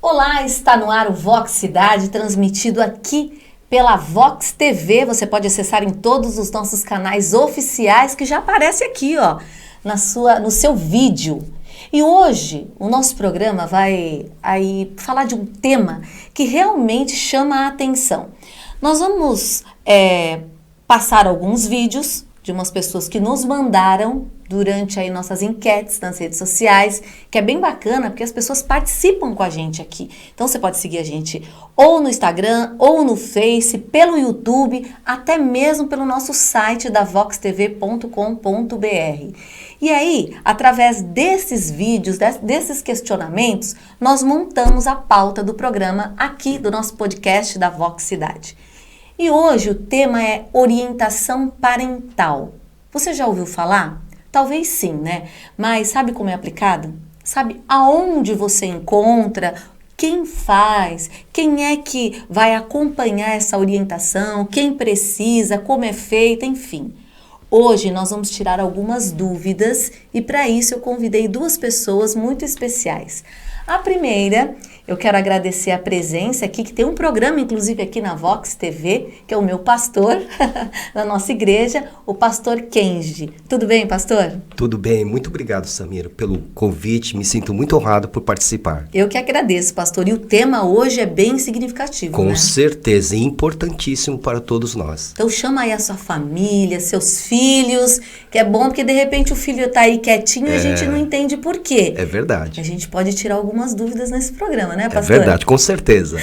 Olá, está no ar o Vox Cidade, transmitido aqui pela Vox TV. Você pode acessar em todos os nossos canais oficiais que já aparece aqui, ó, no seu vídeo. E hoje o nosso programa vai falar de um tema que realmente chama a atenção. Nós vamos passar alguns vídeos de umas pessoas que nos mandaram durante aí nossas enquetes nas redes sociais, que é bem bacana, porque as pessoas participam com a gente aqui. Então você pode seguir a gente ou no Instagram, ou no Face, pelo YouTube, até mesmo pelo nosso site da voxtv.com.br. E aí, através desses vídeos, desses questionamentos, nós montamos a pauta do programa aqui do nosso podcast da Vox Cidade. E hoje o tema é orientação parental. Você já ouviu falar? Talvez sim, né? Mas sabe como é aplicado? Sabe aonde você encontra? Quem faz? Quem é que vai acompanhar essa orientação? Quem precisa? Como é feita? Enfim. Hoje nós vamos tirar algumas dúvidas e para isso eu convidei duas pessoas muito especiais. A primeira, eu quero agradecer a presença aqui, que tem um programa, inclusive, aqui na Vox TV, que é o meu pastor da nossa igreja, o pastor Kenji. Tudo bem, pastor? Tudo bem, muito obrigado, Samira, pelo convite, me sinto muito honrado por participar. Eu que agradeço, pastor, e o tema hoje é bem significativo, Com né? certeza, e importantíssimo para todos nós. Então chama aí a sua família, seus filhos, que é bom porque de repente o filho está aí quietinho e a gente não entende por quê. É verdade. A gente pode tirar algumas dúvidas nesse programa, né, pastor? É verdade, com certeza.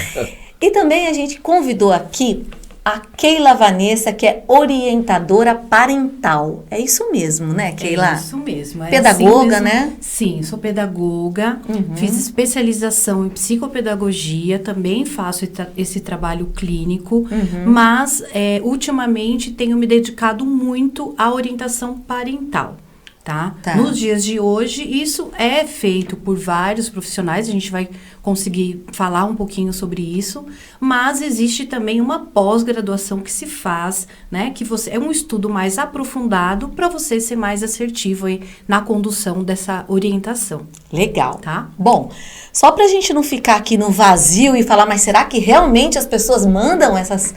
E também a gente convidou aqui a Keila Vanessa, que é orientadora parental. É isso mesmo, né, Keila? É isso mesmo. É pedagoga, assim mesmo, né? Sim, sou pedagoga, fiz especialização em psicopedagogia, também faço esse trabalho clínico, mas ultimamente tenho me dedicado muito à orientação parental. Tá? Nos dias de hoje, isso é feito por vários profissionais, a gente vai conseguir falar um pouquinho sobre isso, mas existe também uma pós-graduação que se faz, né, que é um estudo mais aprofundado para você ser mais assertivo aí na condução dessa orientação. Legal. Tá? Bom, só para a gente não ficar aqui no vazio e falar, mas será que realmente as pessoas mandam essas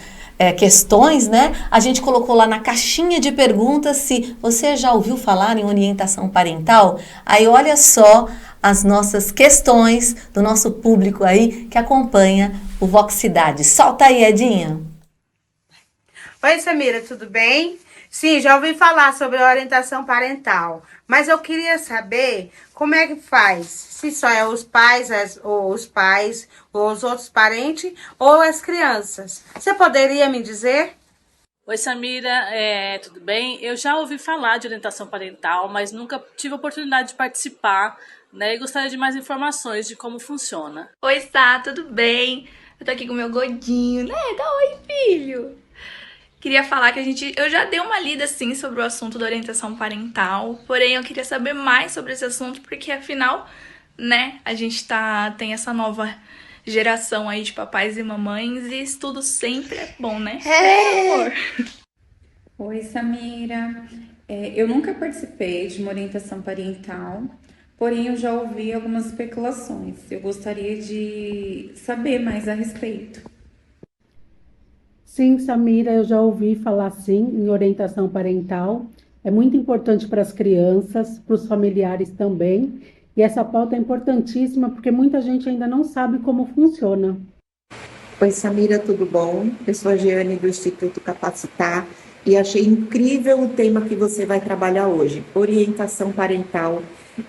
questões, né? A gente colocou lá na caixinha de perguntas se você já ouviu falar em orientação parental. Aí olha só as nossas questões do nosso público aí que acompanha o Vox Cidade. Solta aí, Edinha. Oi, Samira, tudo bem? Sim, já ouvi falar sobre a orientação parental, mas eu queria saber como é que faz, se só é os pais, ou os outros parentes, ou as crianças. Você poderia me dizer? Oi, Samira, tudo bem? Eu já ouvi falar de orientação parental, mas nunca tive a oportunidade de participar, né? E gostaria de mais informações de como funciona. Oi, Sá, tudo bem? Eu tô aqui com o meu godinho, né? Dá oi, filho! Queria falar que eu já dei uma lida, assim, sobre o assunto da orientação parental, porém eu queria saber mais sobre esse assunto, porque afinal, né, a gente tem essa nova geração aí de papais e mamães e estudo sempre é bom, né? Amor. Oi, Samira. Eu nunca participei de uma orientação parental, porém eu já ouvi algumas especulações. Eu gostaria de saber mais a respeito. Sim, Samira, eu já ouvi falar sim em orientação parental. É muito importante para as crianças, para os familiares também. E essa pauta é importantíssima porque muita gente ainda não sabe como funciona. Oi, Samira, tudo bom? Eu sou a Jeane do Instituto Capacitar e achei incrível o tema que você vai trabalhar hoje. Orientação parental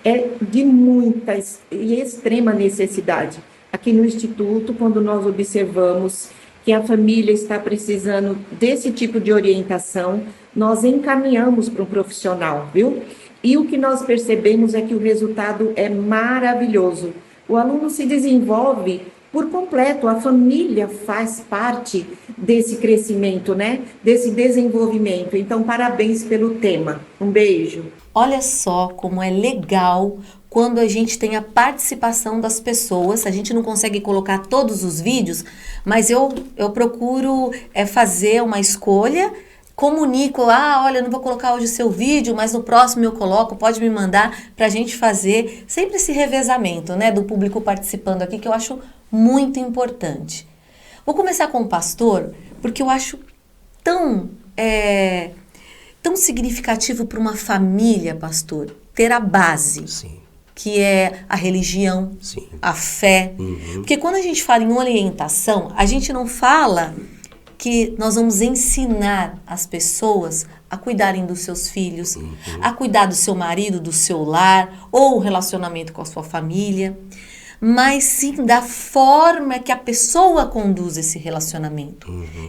é de muita e extrema necessidade. Aqui no Instituto, quando nós observamos que a família está precisando desse tipo de orientação, nós encaminhamos para um profissional, viu? E o que nós percebemos é que o resultado é maravilhoso. O aluno se desenvolve por completo. A família faz parte desse crescimento, né? Desse desenvolvimento. Então, parabéns pelo tema. Um beijo. Olha só como é legal quando a gente tem a participação das pessoas. A gente não consegue colocar todos os vídeos, mas eu procuro fazer uma escolha, comunico, olha, não vou colocar hoje o seu vídeo, mas no próximo eu coloco, pode me mandar para a gente fazer sempre esse revezamento, né, do público participando aqui, que eu acho muito importante. Vou começar com o pastor, porque eu acho tão significativo para uma família, pastor, ter a base. Sim. Que é a religião, Sim. a fé. Porque quando a gente fala em orientação, a gente não fala que nós vamos ensinar as pessoas a cuidarem dos seus filhos, a cuidar do seu marido, do seu lar, ou o relacionamento com a sua família, mas sim da forma que a pessoa conduz esse relacionamento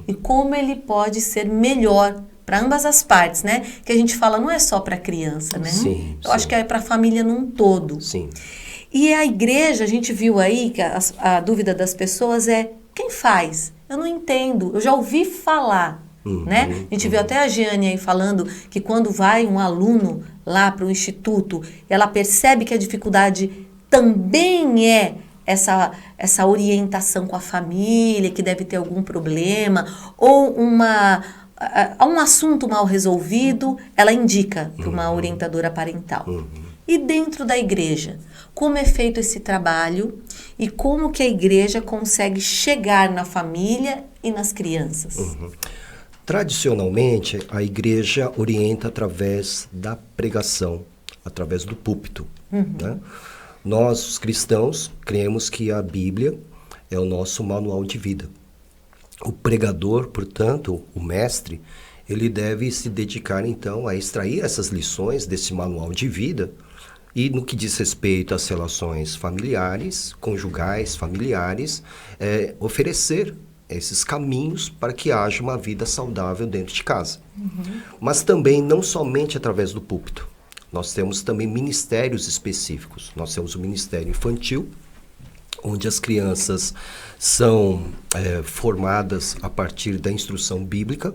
e como ele pode ser melhor para ambas as partes, né? Que a gente fala não é só para a criança, né? Sim, Eu acho que é para a família num todo. Sim. E a igreja, a gente viu aí que a dúvida das pessoas é quem faz? Eu não entendo, eu já ouvi falar, né? A gente viu até a Jeane aí falando que quando vai um aluno lá para o instituto, ela percebe que a dificuldade também é essa orientação com a família, que deve ter algum problema, ou um assunto mal resolvido, ela indica para uma orientadora parental. E dentro da igreja, como é feito esse trabalho e como que a igreja consegue chegar na família e nas crianças? Tradicionalmente, a igreja orienta através da pregação, através do púlpito. Né? Nós, os cristãos, cremos que a Bíblia é o nosso manual de vida. O pregador, portanto, o mestre, ele deve se dedicar, então, a extrair essas lições desse manual de vida e, no que diz respeito às relações familiares, conjugais, familiares, oferecer esses caminhos para que haja uma vida saudável dentro de casa. Mas também, não somente através do púlpito. Nós temos também ministérios específicos. Nós temos o Ministério Infantil, onde as crianças são formadas a partir da instrução bíblica.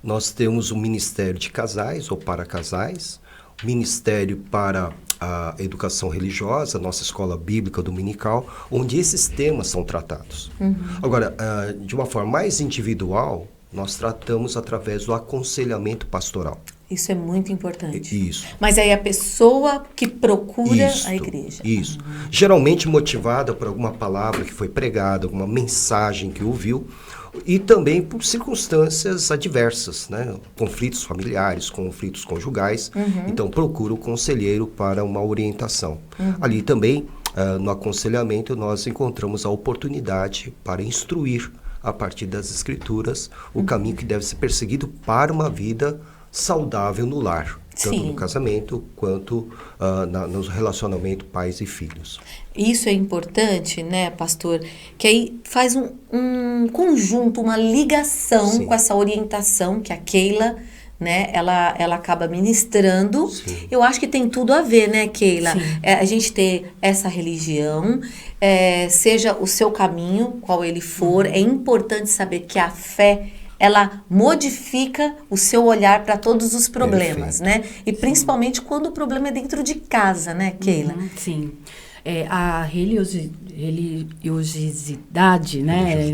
Nós temos o Ministério de Casais ou para casais, o Ministério para a Educação Religiosa, nossa escola bíblica dominical, onde esses temas são tratados. Agora, de uma forma mais individual, nós tratamos através do aconselhamento pastoral. Isso é muito importante. Isso. Mas aí a pessoa que procura a igreja. Isso. Geralmente motivada por alguma palavra que foi pregada, alguma mensagem que ouviu, e também por circunstâncias adversas, né? Conflitos familiares, conflitos conjugais. Então procura o conselheiro para uma orientação. Ali também, no aconselhamento, nós encontramos a oportunidade para instruir, a partir das escrituras, o caminho que deve ser perseguido para uma vida saudável no lar, tanto no casamento quanto no relacionamento pais e filhos. Isso é importante, né, pastor? Que aí faz um conjunto, uma ligação com essa orientação que a Keila, né, ela acaba ministrando. Eu acho que tem tudo a ver, né, Keila? A gente ter essa religião, seja o seu caminho, qual ele for, é importante saber que a fé ela modifica o seu olhar para todos os problemas, né? E principalmente quando o problema é dentro de casa, né, Keila? Sim. A religiosidade, né?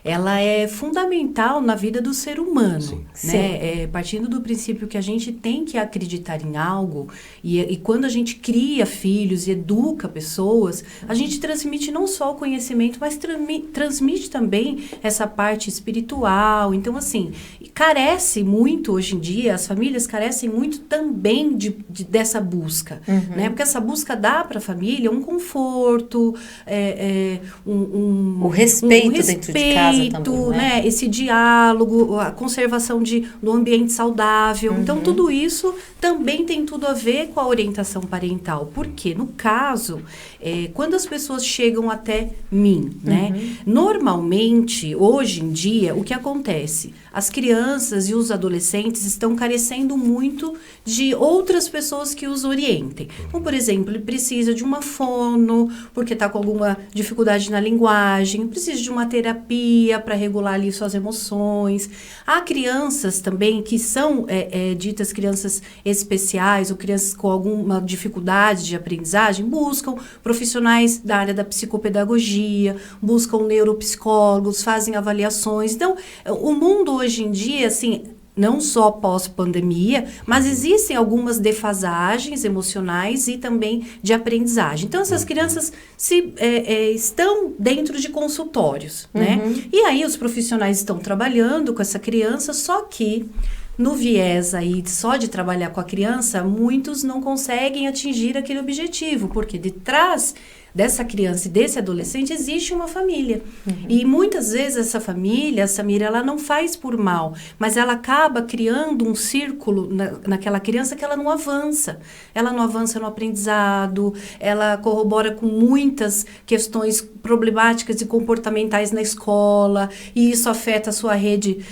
Ela é fundamental na vida do ser humano, né? Partindo do princípio que a gente tem que acreditar em algo e quando a gente cria filhos e educa pessoas, a gente transmite não só o conhecimento, mas transmite também essa parte espiritual. Então, assim, carece muito hoje em dia, as famílias carecem muito também dessa busca, né? Porque essa busca dá para a família um conforto, o respeito dentro de casa também, né? Esse diálogo, a conservação do ambiente saudável. Então, tudo isso também tem tudo a ver com a orientação parental. Porque, no caso, quando as pessoas chegam até mim, né? Normalmente, hoje em dia, o que acontece? As crianças e os adolescentes estão carecendo muito de outras pessoas que os orientem. Então, por exemplo, ele precisa de uma uma fono, porque está com alguma dificuldade na linguagem, precisa de uma terapia para regular ali suas emoções. Há crianças também que são ditas crianças especiais ou crianças com alguma dificuldade de aprendizagem, buscam profissionais da área da psicopedagogia, buscam neuropsicólogos, fazem avaliações. Então, o mundo hoje em dia, assim, não só pós-pandemia, mas existem algumas defasagens emocionais e também de aprendizagem. Então, essas crianças estão dentro de consultórios, né? E aí, os profissionais estão trabalhando com essa criança, só que no viés aí só de trabalhar com a criança, muitos não conseguem atingir aquele objetivo, porque de trás dessa criança e desse adolescente existe uma família. E muitas vezes essa família, Samira, ela não faz por mal, mas ela acaba criando um círculo naquela criança que ela não avança. Ela não avança no aprendizado, ela corrobora com muitas questões problemáticas e comportamentais na escola, e isso afeta a sua rede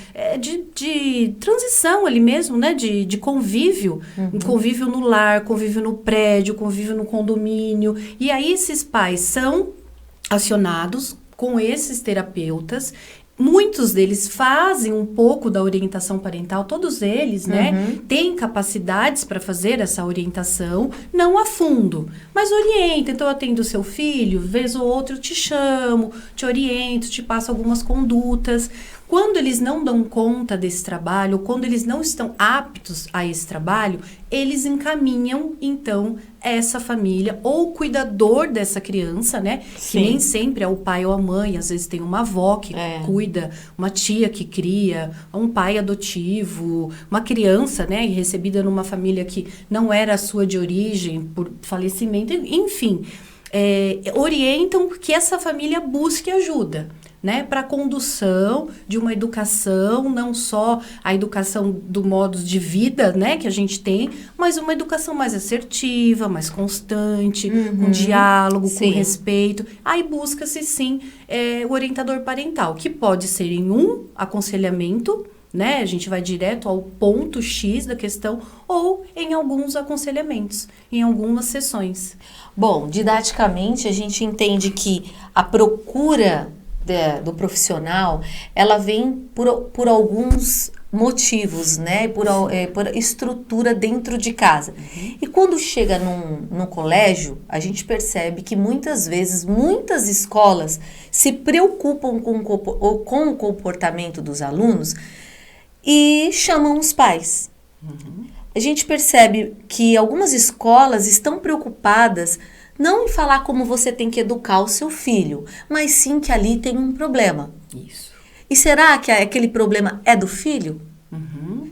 de transição ali mesmo, né? De convívio. Convívio no lar, convívio no prédio, convívio no condomínio. E aí esses pais são acionados com esses terapeutas. Muitos deles fazem um pouco da orientação parental, todos eles, né, têm capacidades para fazer essa orientação, não a fundo, mas orienta. Então, eu atendo o seu filho, vez ou outra eu te chamo, te oriento, te passo algumas condutas. Quando eles não dão conta desse trabalho, ou quando eles não estão aptos a esse trabalho, eles encaminham, então, essa família ou o cuidador dessa criança, né? Sim. Que nem sempre é o pai ou a mãe, às vezes tem uma avó que cuida, uma tia que cria, um pai adotivo, uma criança, né? Recebida numa família que não era a sua de origem, por falecimento, enfim. Orientam que essa família busque ajuda, né, para a condução de uma educação, não só a educação do modo de vida, né, que a gente tem, mas uma educação mais assertiva, mais constante, com diálogo, com respeito. Aí busca-se, sim, o orientador parental, que pode ser em um aconselhamento, né, a gente vai direto ao ponto X da questão, ou em alguns aconselhamentos, em algumas sessões. Bom, didaticamente, a gente entende que a procura do profissional, ela vem por alguns motivos, né? Por estrutura dentro de casa. E quando chega num colégio, a gente percebe que muitas vezes, muitas escolas se preocupam com o comportamento dos alunos e chamam os pais. A gente percebe que algumas escolas estão preocupadas não em falar como você tem que educar o seu filho, mas sim que ali tem um problema. Isso. E será que aquele problema é do filho?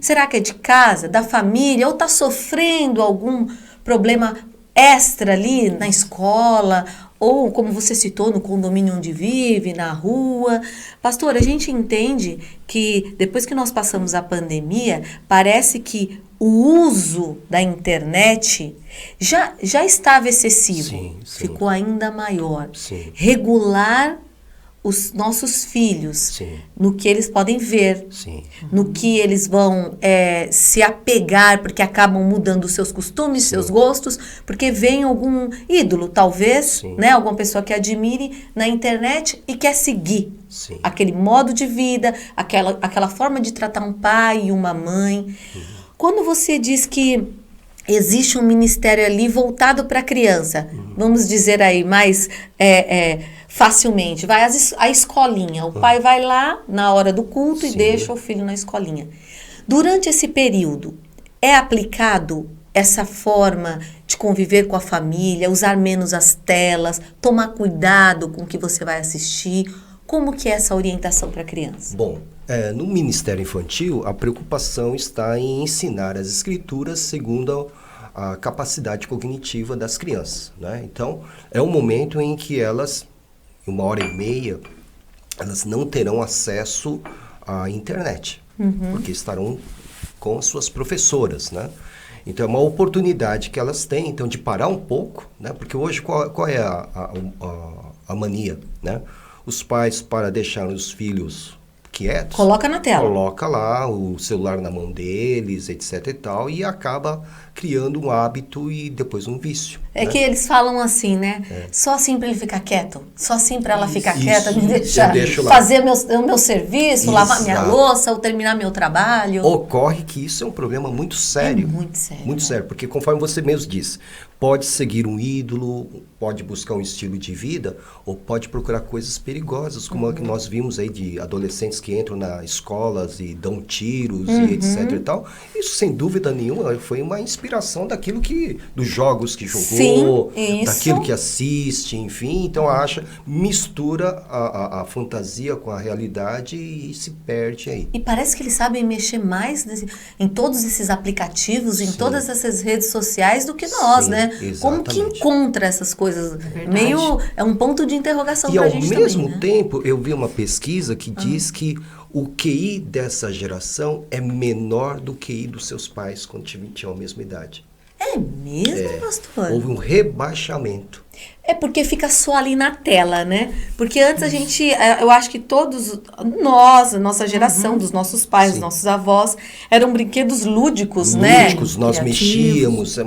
Será que é de casa, da família? Ou está sofrendo algum problema extra ali na escola? Ou, como você citou, no condomínio onde vive, na rua? Pastor, a gente entende que depois que nós passamos a pandemia, parece que o uso da internet já estava excessivo. Sim. Ficou ainda maior. Sim. Regular os nossos filhos no que eles podem ver, no que eles vão se apegar, porque acabam mudando os seus costumes, seus gostos, porque vem algum ídolo, talvez, né, alguma pessoa que admire na internet e quer seguir aquele modo de vida, aquela forma de tratar um pai e uma mãe. Quando você diz que existe um ministério ali voltado para a criança, vamos dizer aí mais facilmente, vai a escolinha, o pai vai lá na hora do culto e deixa o filho na escolinha. Durante esse período, é aplicado essa forma de conviver com a família, usar menos as telas, tomar cuidado com o que você vai assistir? Como que é essa orientação para a criança? Bom, no Ministério Infantil, a preocupação está em ensinar as escrituras segundo a capacidade cognitiva das crianças, né? Então, é um momento em que elas, em 1h30, elas não terão acesso à internet, porque estarão com as suas professoras, né? Então, é uma oportunidade que elas têm, então, de parar um pouco, né? Porque hoje, qual é a mania, né? Os pais, para deixar os filhos quietos. Coloca na tela. Coloca lá o celular na mão deles, etc e tal, e acaba criando um hábito e depois um vício. É, né? Que eles falam assim, né? Só assim para ele ficar quieto. Só assim para ela ficar Isso. quieta, me deixar fazer o meu serviço, lavar minha louça ou terminar meu trabalho. Ocorre que isso é um problema muito sério. Muito sério. Muito sério, porque conforme você mesmo disse, pode seguir um ídolo, pode buscar um estilo de vida, ou pode procurar coisas perigosas, como a que nós vimos aí de adolescentes que entram nas escolas e dão tiros e etc e tal. Isso, sem dúvida nenhuma, foi uma inspiração daquilo que, dos jogos que jogou, daquilo que assiste, enfim. Então, mistura a fantasia com a realidade e se perde aí. E parece que eles sabem mexer mais em todos esses aplicativos, em todas essas redes sociais do que nós, né? Exatamente. Como que encontra essas coisas? É um ponto de interrogação pra gente também. E ao mesmo tempo, eu vi uma pesquisa que diz que o QI dessa geração é menor do QI dos seus pais quando tinham a mesma idade. É mesmo, pastor? Houve um rebaixamento. É porque fica só ali na tela, né? Porque antes eu acho que todos nós, a nossa geração, dos nossos pais, dos nossos avós, eram brinquedos lúdicos, né? Lúdicos, nós mexíamos,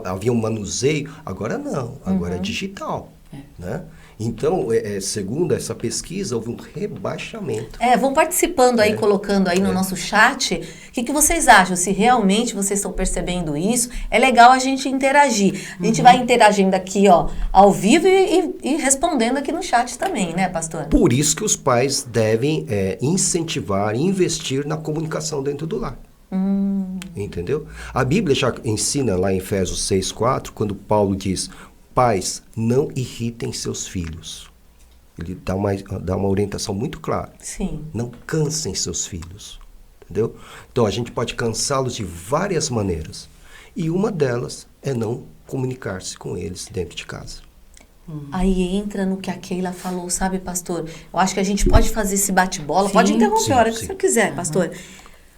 havia um manuseio. Agora não, agora é digital, né? Então, segundo essa pesquisa, houve um rebaixamento. Vão participando aí, colocando aí no nosso chat. O que vocês acham? Se realmente vocês estão percebendo isso, é legal a gente interagir. A gente vai interagindo aqui, ó, ao vivo e respondendo aqui no chat também, né, pastor? Por isso que os pais devem incentivar e investir na comunicação dentro do lar. Entendeu? A Bíblia já ensina lá em Efésios 6:4, quando Paulo diz: pais, não irritem seus filhos. Ele dá uma orientação muito clara. Sim. Não cansem seus filhos. Entendeu? Então, a gente pode cansá-los de várias maneiras. E uma delas é não comunicar-se com eles dentro de casa. Aí entra no que a Keila falou, sabe, pastor? Eu acho que a gente pode fazer esse bate-bola. Pode interromper a hora que você quiser, pastor.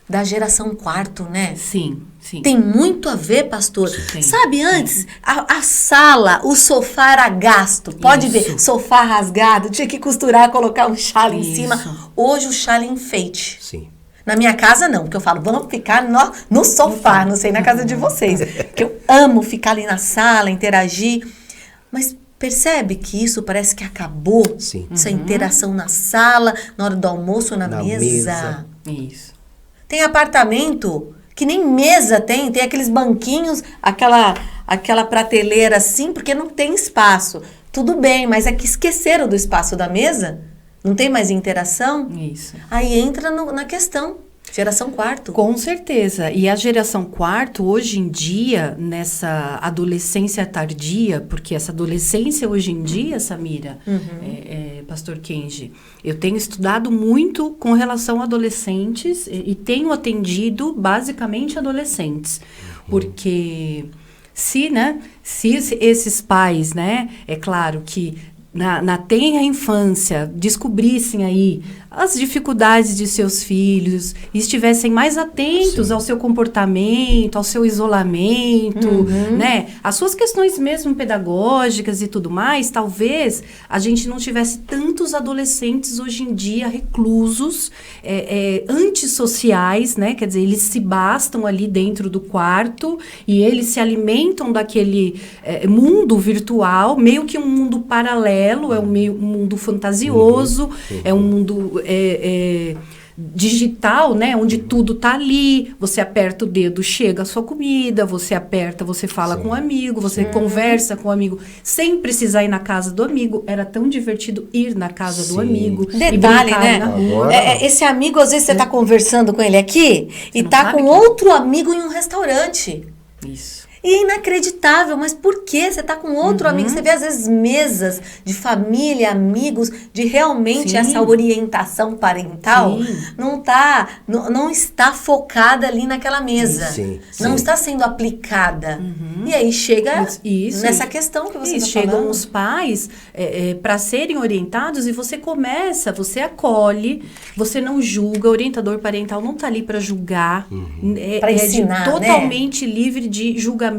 Da geração quarto, né? Sim. Tem muito a ver, pastor. Sim. Sabe, antes, a sala, o sofá era gasto. Pode ver, sofá rasgado, tinha que costurar, colocar um chale em cima. Hoje o chale é enfeite. Sim. Na minha casa, não, porque eu falo, vamos ficar no sofá, não sei na casa de vocês. Porque eu amo ficar ali na sala, interagir. Mas percebe que isso parece que acabou? Sim. Essa interação na sala, na hora do almoço, na mesa. Isso. Tem apartamento que nem mesa tem aqueles banquinhos, aquela prateleira assim, porque não tem espaço. Tudo bem, mas é que esqueceram do espaço da mesa, não tem mais interação. Isso. Aí entra na questão. Geração quarto. Com certeza. E a geração quarto, hoje em dia, nessa adolescência tardia, porque essa adolescência hoje em dia, Samira, Pastor Kenji, eu tenho estudado muito com relação a adolescentes e tenho atendido basicamente adolescentes. Porque se esses pais, né, é claro que na tenra infância descobrissem aí as dificuldades de seus filhos e estivessem mais atentos ao seu comportamento, ao seu isolamento, né? As suas questões mesmo pedagógicas e tudo mais, talvez a gente não tivesse tantos adolescentes hoje em dia reclusos, antissociais, né? Quer dizer, eles se bastam ali dentro do quarto e eles se alimentam daquele mundo virtual, meio que um mundo paralelo, é um mundo fantasioso, é um mundo digital, né? Onde tudo tá ali, você aperta o dedo, chega a sua comida, você aperta, você fala com um amigo, você conversa com um amigo, sem precisar ir na casa do amigo. Era tão divertido ir na casa do amigo. Detalhe, né? Esse amigo, às vezes você tá conversando com ele aqui e tá com outro amigo em um restaurante. Isso. E é inacreditável, mas por que você tá com outro amigo? Você vê, às vezes, mesas de família, amigos, de realmente essa orientação parental não está focada ali naquela mesa. Não está sendo aplicada. E aí chega nessa questão que você está falando. Chegam os pais para serem orientados e você acolhe, você não julga. O orientador parental não está ali para julgar. Para ensinar, totalmente livre de julgamento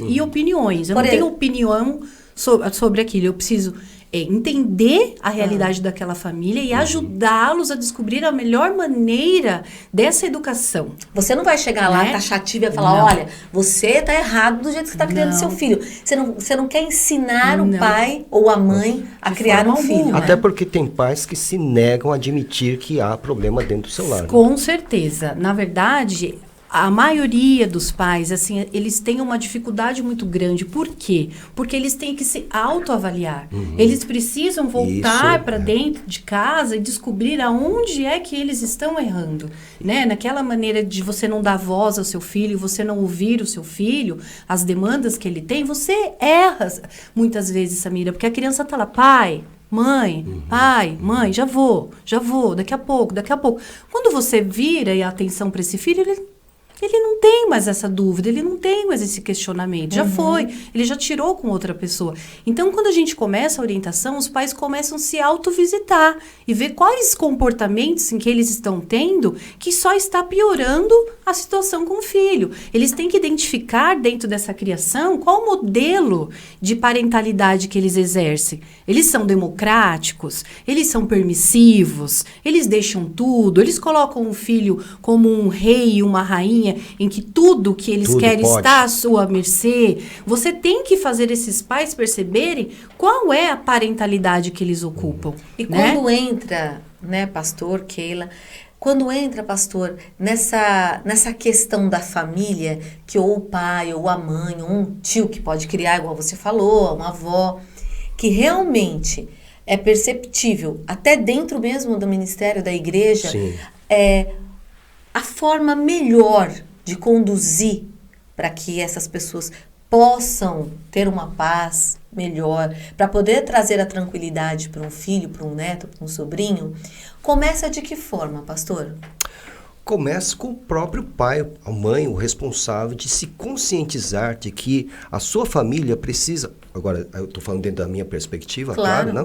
e opiniões. Eu não tenho opinião sobre aquilo. Eu preciso entender a realidade daquela família e ajudá-los a descobrir a melhor maneira dessa educação. Você não vai chegar lá taxativa e falar, olha, você tá errado do jeito que você tá criando seu filho. Você não quer ensinar o pai ou a mãe a criar um filho. Até porque tem pais que se negam a admitir que há problema dentro do seu lar. Com certeza. Na verdade, a maioria dos pais, assim, eles têm uma dificuldade muito grande. Por quê? Porque eles têm que se autoavaliar. Eles precisam voltar para dentro de casa e descobrir aonde é que eles estão errando, né? Naquela maneira de você não dar voz ao seu filho, você não ouvir o seu filho, as demandas que ele tem, você erra muitas vezes, Samira, porque a criança tá lá, pai, mãe, pai, mãe, já vou, daqui a pouco. Quando você vira a atenção para esse filho, ele não tem mais essa dúvida, ele não tem mais esse questionamento, já foi, ele já tirou com outra pessoa. Então, quando a gente começa a orientação, os pais começam a se autovisitar e ver quais comportamentos em que eles estão tendo que só está piorando a situação com o filho. Eles têm que identificar dentro dessa criação qual o modelo de parentalidade que eles exercem. Eles são democráticos, eles são permissivos, eles deixam tudo, eles colocam o filho como um rei e uma rainha em que tudo que eles querem está à sua mercê. Você tem que fazer esses pais perceberem qual é a parentalidade que eles ocupam. E quando entra, né, pastor, Keila, quando entra, pastor, nessa questão da família, que ou o pai, ou a mãe, ou um tio que pode criar, igual você falou, uma avó, que realmente é perceptível, até dentro mesmo do ministério da igreja, a forma melhor de conduzir para que essas pessoas possam ter uma paz melhor, para poder trazer a tranquilidade para um filho, para um neto, para um sobrinho, começa de que forma, pastor? Começa com o próprio pai, a mãe, o responsável de se conscientizar de que a sua família precisa, agora eu estou falando dentro da minha perspectiva, claro, não?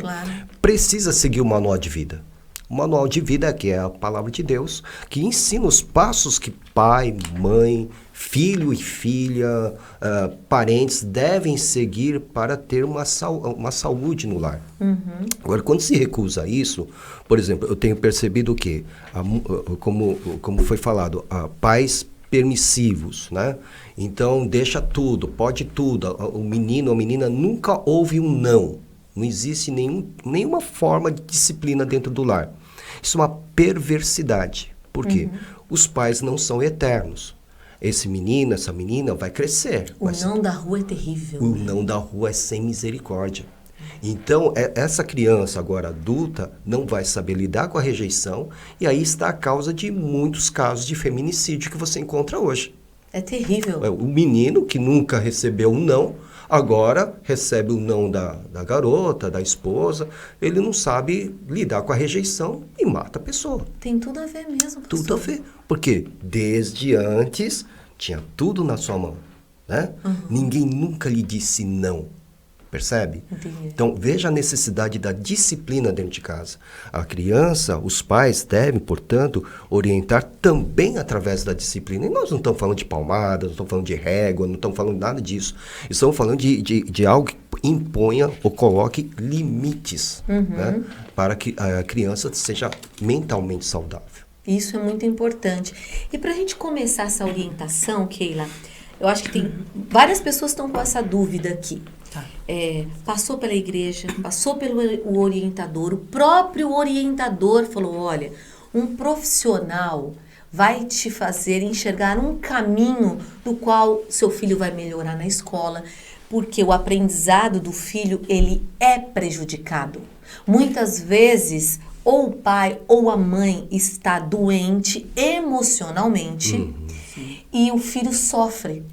Precisa seguir o manual de vida. O manual de vida, que é a palavra de Deus, que ensina os passos que pai, mãe, filho e filha, parentes devem seguir para ter uma saúde no lar. Agora, quando se recusa isso, por exemplo, eu tenho percebido que, como foi falado, pais permissivos, né? Então, deixa tudo, pode tudo. O menino ou a menina nunca ouve um não. Não existe nenhuma forma de disciplina dentro do lar. Isso é uma perversidade. Por quê? Os pais não são eternos. Esse menino, essa menina vai crescer. O não da rua é terrível. O não da rua é sem misericórdia. Então, essa criança agora adulta não vai saber lidar com a rejeição, e aí está a causa de muitos casos de feminicídio que você encontra hoje. É terrível. O menino que nunca recebeu um não, agora recebe o não da garota, da esposa, ele não sabe lidar com a rejeição e mata a pessoa. Tem tudo a ver mesmo, pastor. Tudo a ver. Porque desde antes tinha tudo na sua mão, né? Ninguém nunca lhe disse não. Percebe? Entendi. Então, veja a necessidade da disciplina dentro de casa. A criança, os pais devem, portanto, orientar também através da disciplina. E nós não estamos falando de palmadas, não estamos falando de régua, não estamos falando nada disso. Estamos falando de algo que imponha ou coloque limites, né, para que a criança seja mentalmente saudável. Isso é muito importante. E para a gente começar essa orientação, Keila, eu acho que tem várias pessoas que estão com essa dúvida aqui. Passou pela igreja, passou pelo orientador, o próprio orientador falou, olha, um profissional vai te fazer enxergar um caminho do qual seu filho vai melhorar na escola, porque o aprendizado do filho, ele é prejudicado. Muitas vezes, ou o pai ou a mãe está doente emocionalmente, e o filho sofre.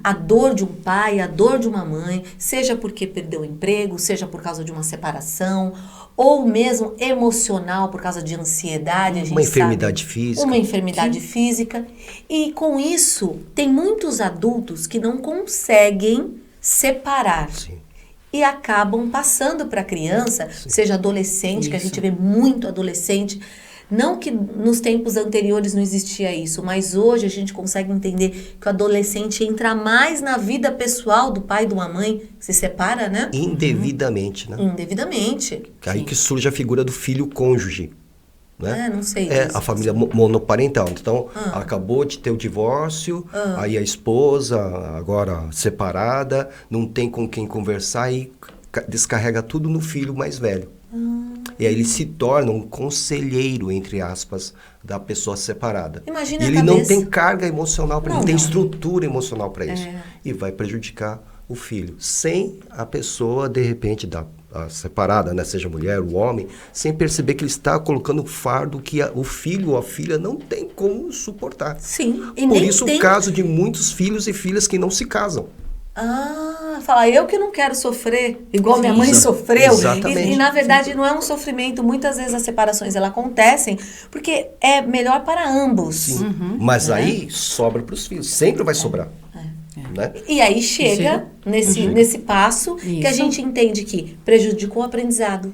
A dor de um pai, a dor de uma mãe, seja porque perdeu o emprego, seja por causa de uma separação, ou mesmo emocional por causa de ansiedade. A gente uma enfermidade física. Uma enfermidade física. E com isso, tem muitos adultos que não conseguem separar. E acabam passando para a criança, seja adolescente, que a gente vê muito adolescente, Não que nos tempos anteriores não existia isso, mas hoje a gente consegue entender que o adolescente entra mais na vida pessoal do pai e de uma mãe, se separa, né? Indevidamente, né? Indevidamente. Aí que surge a figura do filho cônjuge. Né? Não sei É disso. a família monoparental. Então, acabou de ter o divórcio, aí a esposa, agora separada, não tem com quem conversar e descarrega tudo no filho mais velho. E aí ele se torna um conselheiro, entre aspas, da pessoa separada. Imagina e a ele cabeça. não tem carga emocional para Não, ele, tem não. estrutura emocional para isso. E vai prejudicar o filho. Sem a pessoa, de repente, a separada, né, seja a mulher, o homem, sem perceber que ele está colocando fardo que o filho ou a filha não tem como suportar. Sim. E Por nem isso tem... o caso de muitos filhos e filhas que não se casam. Fala, eu que não quero sofrer, igual minha mãe Exa- sofreu. exatamente. E na verdade não é um sofrimento, muitas vezes as separações elas acontecem porque é melhor para ambos. Sim. Mas aí sobra para os filhos, sempre vai sobrar. Né? E aí chega nesse passo que a Isso. gente entende que prejudicou o aprendizado,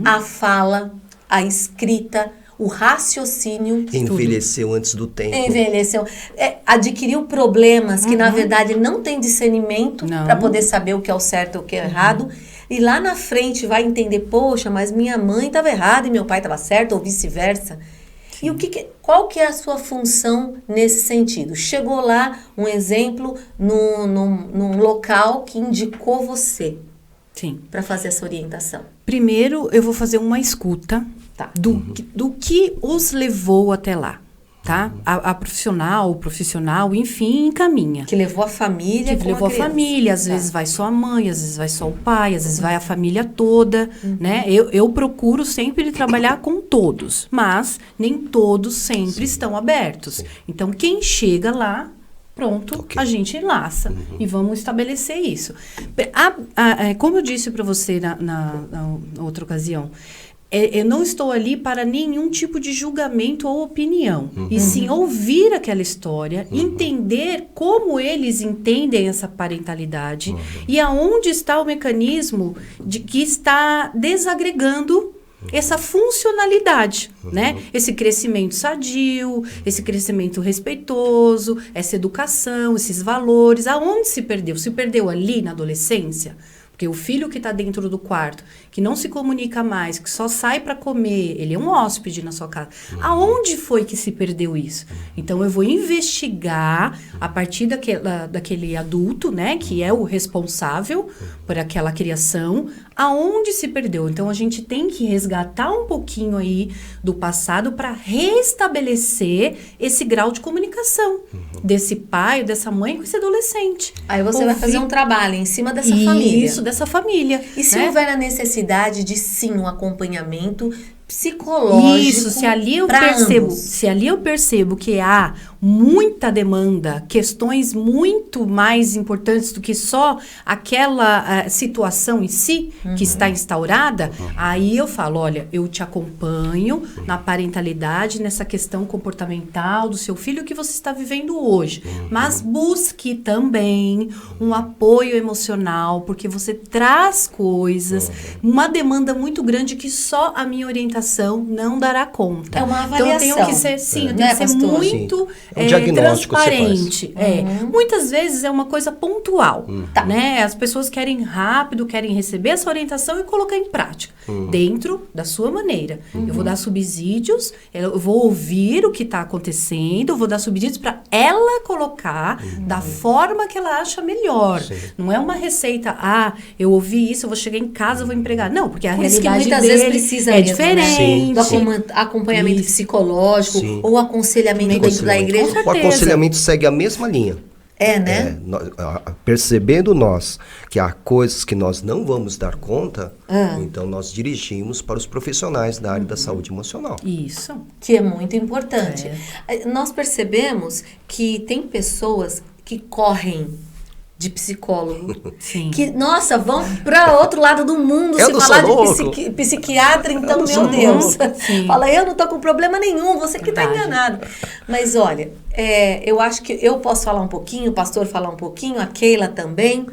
a fala, a escrita, o raciocínio. Envelheceu antes do tempo. Envelheceu, adquiriu problemas que, na verdade, não tem discernimento Não. para poder saber o que é o certo e o que é o errado. E lá na frente vai entender, poxa, mas minha mãe estava errada e meu pai estava certo, ou vice-versa. E qual que é a sua função nesse sentido? Chegou lá, um exemplo, num local que indicou você Sim. para fazer essa orientação. Primeiro, eu vou fazer uma escuta Tá. do que os levou até lá, tá? A profissional, o profissional, enfim, encaminha. Que levou a família Que com levou a criança. família, às Tá. vezes vai só a mãe, às vezes vai só o pai, às vezes vai a família toda, né? Eu procuro sempre trabalhar com todos, mas nem todos sempre estão abertos. Então, quem chega lá, pronto, Ok. a gente enlaça e vamos estabelecer isso. Como eu disse para você na outra ocasião, eu não estou ali para nenhum tipo de julgamento ou opinião. E sim ouvir aquela história, entender como eles entendem essa parentalidade e aonde está o mecanismo de que está desagregando essa funcionalidade, né? Esse crescimento sadio, esse crescimento respeitoso, essa educação, esses valores. Aonde se perdeu? Se perdeu ali na adolescência? Porque o filho que está dentro do quarto, que não se comunica mais, que só sai para comer, ele é um hóspede na sua casa. Aonde foi que se perdeu isso? Então, eu vou investigar a partir daquele adulto, né, que é o responsável por aquela criação, aonde se perdeu. Então, a gente tem que resgatar um pouquinho aí do passado para restabelecer esse grau de comunicação desse pai, dessa mãe com esse adolescente. Aí você vai fazer um trabalho em cima dessa família. Isso, dessa família. E se né? houver a necessidade de, sim, um acompanhamento psicológico. Isso, se ali eu percebo que há muita demanda, questões muito mais importantes do que só aquela situação em si que está instaurada, aí eu falo, olha, eu te acompanho na parentalidade, nessa questão comportamental do seu filho que você está vivendo hoje, mas busque também um apoio emocional, porque você traz coisas, uma demanda muito grande que só a minha orientação não dará conta. É uma avaliação. Então eu tenho que ser, sim, eu tenho Né, que ser pastor? muito É um diagnóstico que você faz. transparente. Muitas vezes é uma coisa pontual, né? As pessoas querem rápido, querem receber essa orientação e colocar em prática, dentro da sua maneira. Eu vou dar subsídios, eu vou ouvir o que está acontecendo, eu vou dar subsídios para ela colocar da forma que ela acha melhor. Não é uma receita, eu ouvi isso, eu vou chegar em casa, eu vou empregar. Não, porque a Por isso que realidade muitas dele vezes precisa é mesmo, diferente. Sim, do sim. acompanhamento Isso. psicológico Sim. ou aconselhamento dentro da igreja. Com O certeza. aconselhamento segue a mesma linha. Né? Percebendo nós que há coisas que nós não vamos dar conta, então nós dirigimos para os profissionais da área da saúde emocional. Isso. Que é muito importante. Nós percebemos que tem pessoas que correm de psicólogo. Sim. Que, nossa, vão para outro lado do mundo Eu se não falar sou de louco. psiquiatra, então, não meu sou Deus. Sim. Fala, eu não tô com problema nenhum, você que tá Verdade. enganado. Mas olha, eu acho que eu posso falar um pouquinho, o pastor falar um pouquinho, a Keila também,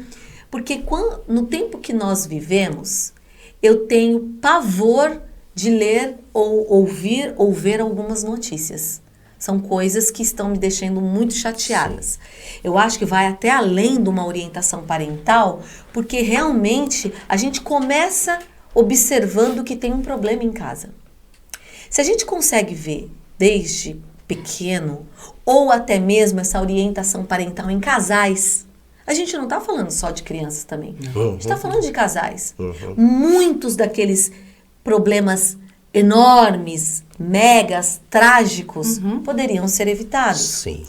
porque no tempo que nós vivemos, eu tenho pavor de ler ou ouvir ou ver algumas notícias. São coisas que estão me deixando muito chateadas. Eu acho que vai até além de uma orientação parental, porque realmente a gente começa observando que tem um problema em casa. Se a gente consegue ver desde pequeno, ou até mesmo essa orientação parental em casais, a gente não está falando só de crianças também. A gente está falando de casais. Muitos daqueles problemas enormes, megas, trágicos, poderiam ser evitados. Sim.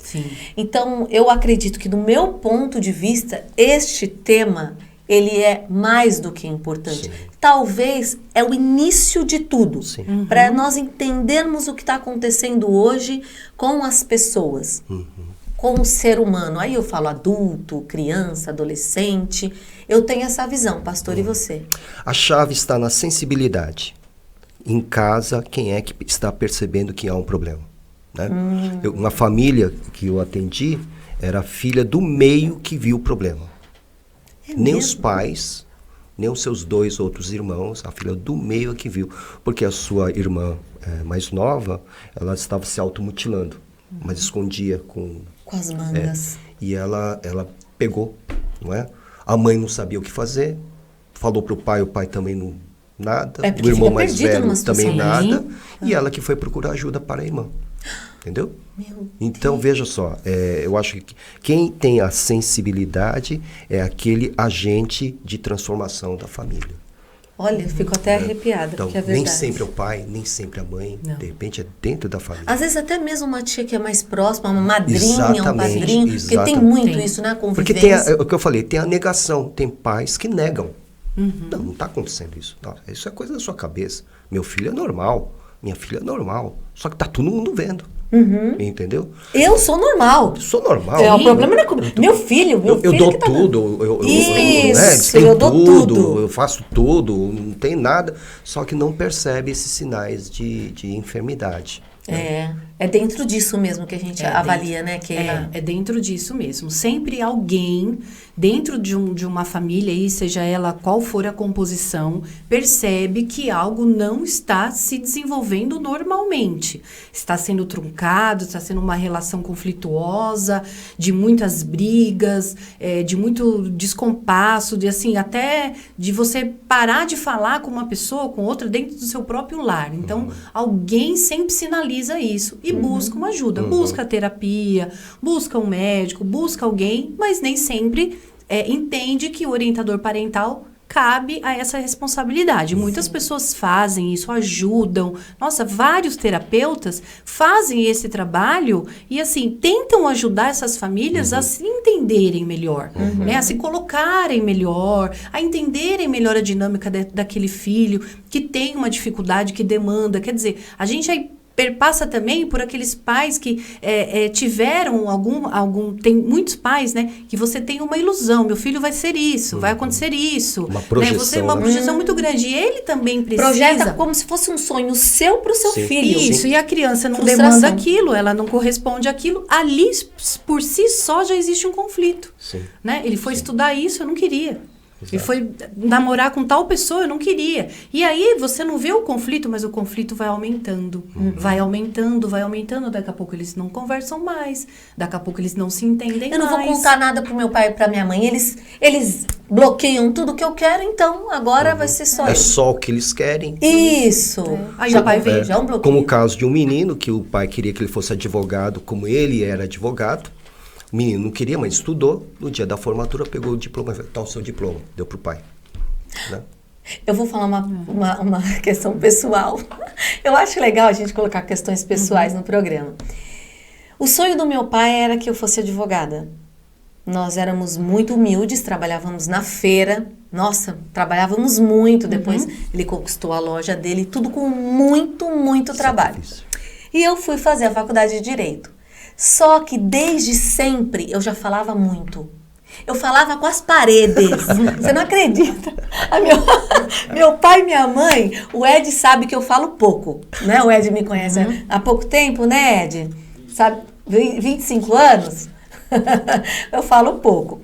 Então, eu acredito que, do meu ponto de vista, este tema, ele é mais do que importante. Sim. Talvez é o início de tudo, para nós entendermos o que está acontecendo hoje com as pessoas, com o ser humano. Aí eu falo adulto, criança, adolescente. Eu tenho essa visão, pastor, e você? A chave está na sensibilidade. Em casa, quem é que está percebendo que há um problema? Né? Uma família que eu atendi era a filha do meio que viu o problema. Nem os pais, nem os seus 2 outros irmãos, a filha do meio é que viu. Porque a sua irmã mais nova, ela estava se automutilando, mas escondia com as mangas. E ela pegou, não é? A mãe não sabia o que fazer, falou para o pai também não... nada, o irmão mais velho também nada, e ela que foi procurar ajuda para a irmã, entendeu? Então, veja só, eu acho que quem tem a sensibilidade é aquele agente de transformação da família. Olha, fico até arrepiada, então, porque é verdade. Nem sempre é o pai, nem sempre a mãe, de repente é dentro da família. Às vezes até mesmo uma tia que é mais próxima, uma madrinha, um padrinho, porque tem muito isso, né, a convivência. Porque tem o que eu falei, tem a negação, tem pais que negam. Não está acontecendo isso. Não, isso é coisa da sua cabeça. Meu filho é normal, minha filha é normal. Só que tá todo mundo vendo. Entendeu? Eu sou normal. Sou normal. O problema não é comigo. Meu filho eu dou que tá tudo. Eu dou tudo. Eu faço tudo. Não tem nada. Só que não percebe esses sinais de enfermidade. É dentro disso mesmo que a gente avalia, né, Keila? É dentro disso mesmo. Sempre alguém dentro de uma família, aí, seja ela qual for a composição, percebe que algo não está se desenvolvendo normalmente. Está sendo truncado, está sendo uma relação conflituosa, de muitas brigas, de muito descompasso, de assim, até de você parar de falar com uma pessoa, com outra, dentro do seu próprio lar. Então, alguém sempre sinaliza isso e busca uma ajuda, busca terapia, busca um médico, busca alguém, mas nem sempre entende que o orientador parental cabe a essa responsabilidade. Muitas pessoas fazem isso, ajudam. Nossa, vários terapeutas fazem esse trabalho e, assim, tentam ajudar essas famílias a se entenderem melhor, né? A se colocarem melhor, a entenderem melhor a dinâmica daquele filho que tem uma dificuldade, que demanda. Quer dizer, a gente aí perpassa também por aqueles pais que tiveram tem muitos pais, né, que você tem uma ilusão, meu filho vai ser isso, vai acontecer isso. Uma projeção. Né? Você tem uma projeção muito grande. E ele também precisa... Projeta como se fosse um sonho seu para o seu filho. Isso, e a criança não demanda aquilo, ela não corresponde àquilo. Ali, por si só, já existe um conflito. Né? Ele foi estudar isso, eu não queria. Exato. E foi namorar com tal pessoa, eu não queria. E aí você não vê o conflito, mas o conflito vai aumentando. Vai aumentando. Daqui a pouco eles não conversam mais. Daqui a pouco eles não se entendem mais. Eu não vou contar nada pro meu pai e pra minha mãe. Eles bloqueiam tudo que eu quero, então agora vai ser só É só o que eles querem. Isso. Aí o pai vem, já um bloqueio. Como o caso de um menino, que o pai queria que ele fosse advogado, como ele era advogado. O menino não queria, mas estudou. No dia da formatura, pegou o diploma. Tá o seu diploma. Deu pro pai. Né? Eu vou falar uma questão pessoal. Eu acho legal a gente colocar questões pessoais no programa. O sonho do meu pai era que eu fosse advogada. Nós éramos muito humildes, trabalhávamos na feira. Nossa, trabalhávamos muito. Depois ele conquistou a loja dele, tudo com muito trabalho. E eu fui fazer a faculdade de Direito. Só que desde sempre eu já falava muito. Eu falava com as paredes. Você não acredita? Meu pai e minha mãe, o Ed sabe que eu falo pouco, né? O Ed me conhece há pouco tempo, né, Ed? Sabe, 25 anos? Eu falo pouco.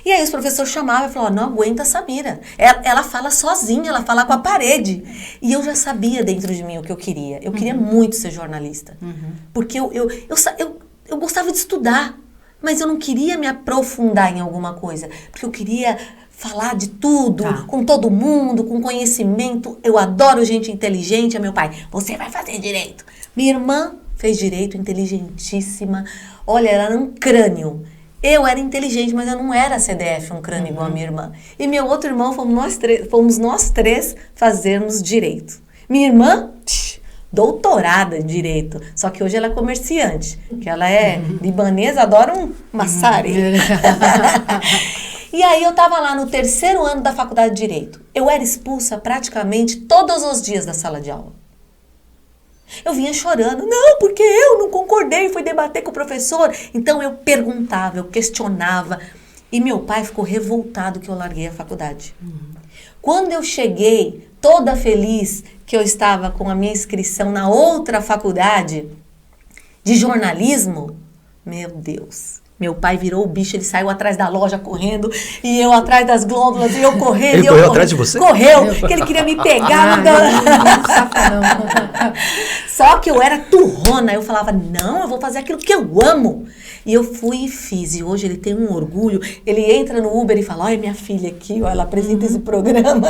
E aí os professores chamavam e falavam, não aguenta a Samira. Ela fala sozinha, ela fala com a parede. E eu já sabia dentro de mim o que eu queria. Eu queria muito ser jornalista. Porque eu gostava de estudar, mas eu não queria me aprofundar em alguma coisa. Porque eu queria falar de tudo, com todo mundo, com conhecimento. Eu adoro gente inteligente. É meu pai, você vai fazer direito. Minha irmã fez direito, inteligentíssima. Olha, ela era um crânio. Eu era inteligente, mas eu não era CDF, um crânio igual a minha irmã. E meu outro irmão, fomos nós três fazermos direito. Minha irmã, doutorada em direito. Só que hoje ela é comerciante, que ela é libanesa, adora um massari. E aí eu tava lá no 3º ano da faculdade de Direito. Eu era expulsa praticamente todos os dias da sala de aula. Eu vinha chorando, não, porque eu não concordei, fui debater com o professor. Então eu perguntava, eu questionava. E meu pai ficou revoltado que eu larguei a faculdade. Quando eu cheguei, toda feliz, que eu estava com a minha inscrição na outra faculdade de jornalismo, meu Deus. Meu pai virou o bicho, ele saiu atrás da loja correndo, e eu atrás das glândulas, e eu correndo. Ele correu atrás de você? Correu, porque ele queria me pegar. Só que eu era turrona, eu falava, não, eu vou fazer aquilo que eu amo. E eu fui e fiz, e hoje ele tem um orgulho, ele entra no Uber e fala, olha minha filha aqui, ó, ela apresenta esse programa.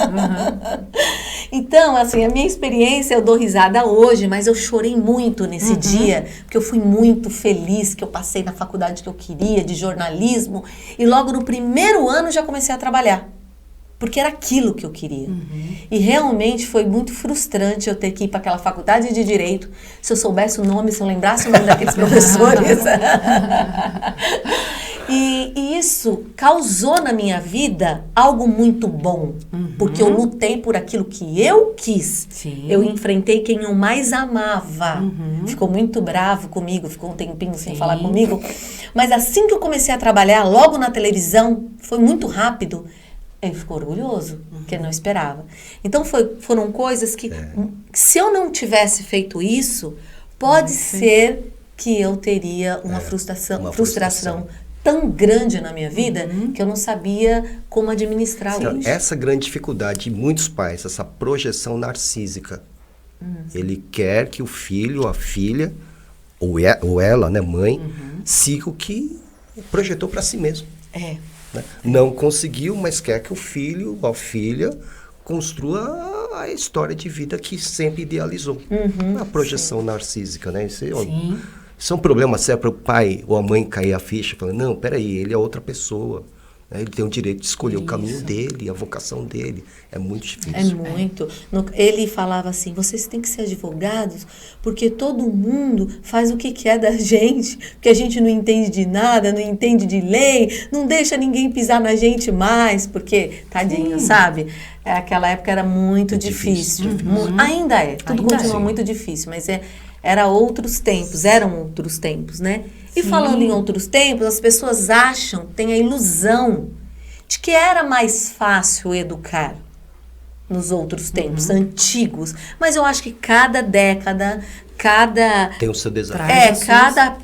Então, assim, a minha experiência, eu dou risada hoje, mas eu chorei muito nesse dia, porque eu fui muito feliz que eu passei na faculdade que eu queria, de jornalismo, e logo no 1º ano já comecei a trabalhar. Porque era aquilo que eu queria. E realmente foi muito frustrante eu ter que ir para aquela faculdade de Direito. Se eu soubesse o nome, se eu lembrasse o nome daqueles professores. E isso causou na minha vida algo muito bom. Porque eu lutei por aquilo que eu quis. Sim. Eu enfrentei quem eu mais amava. Ficou muito bravo comigo, ficou um tempinho sem falar comigo. Mas assim que eu comecei a trabalhar, logo na televisão, foi muito rápido. Ele ficou orgulhoso, porque ele não esperava. Então foram coisas que, se eu não tivesse feito isso, pode ser que eu teria uma frustração tão grande na minha vida que eu não sabia como administrar isso. Essa grande dificuldade de muitos pais, essa projeção narcísica. Ele quer que o filho, a filha, ou ela, né, mãe, siga o que projetou para si mesmo. Né? Não conseguiu, mas quer que o filho ou a filha construa a história de vida que sempre idealizou. A projeção narcísica, né? Isso é um problema sério para o pai ou a mãe cair a ficha, falando, não, peraí, ele é outra pessoa. Né? Ele tem o direito de escolher o caminho dele, a vocação dele. É muito difícil. É muito. Ele falava assim, vocês têm que ser advogados porque todo mundo faz o que quer da gente, porque a gente não entende de nada, não entende de lei, não deixa ninguém pisar na gente mais, porque, tadinho, sabe? Aquela época era muito difícil. Ainda é. Tudo continua muito difícil, mas eram outros tempos, né? E falando em outros tempos, as pessoas acham, têm a ilusão de que era mais fácil educar nos outros tempos antigos. Mas eu acho que cada década, tem o seu desafio. Cada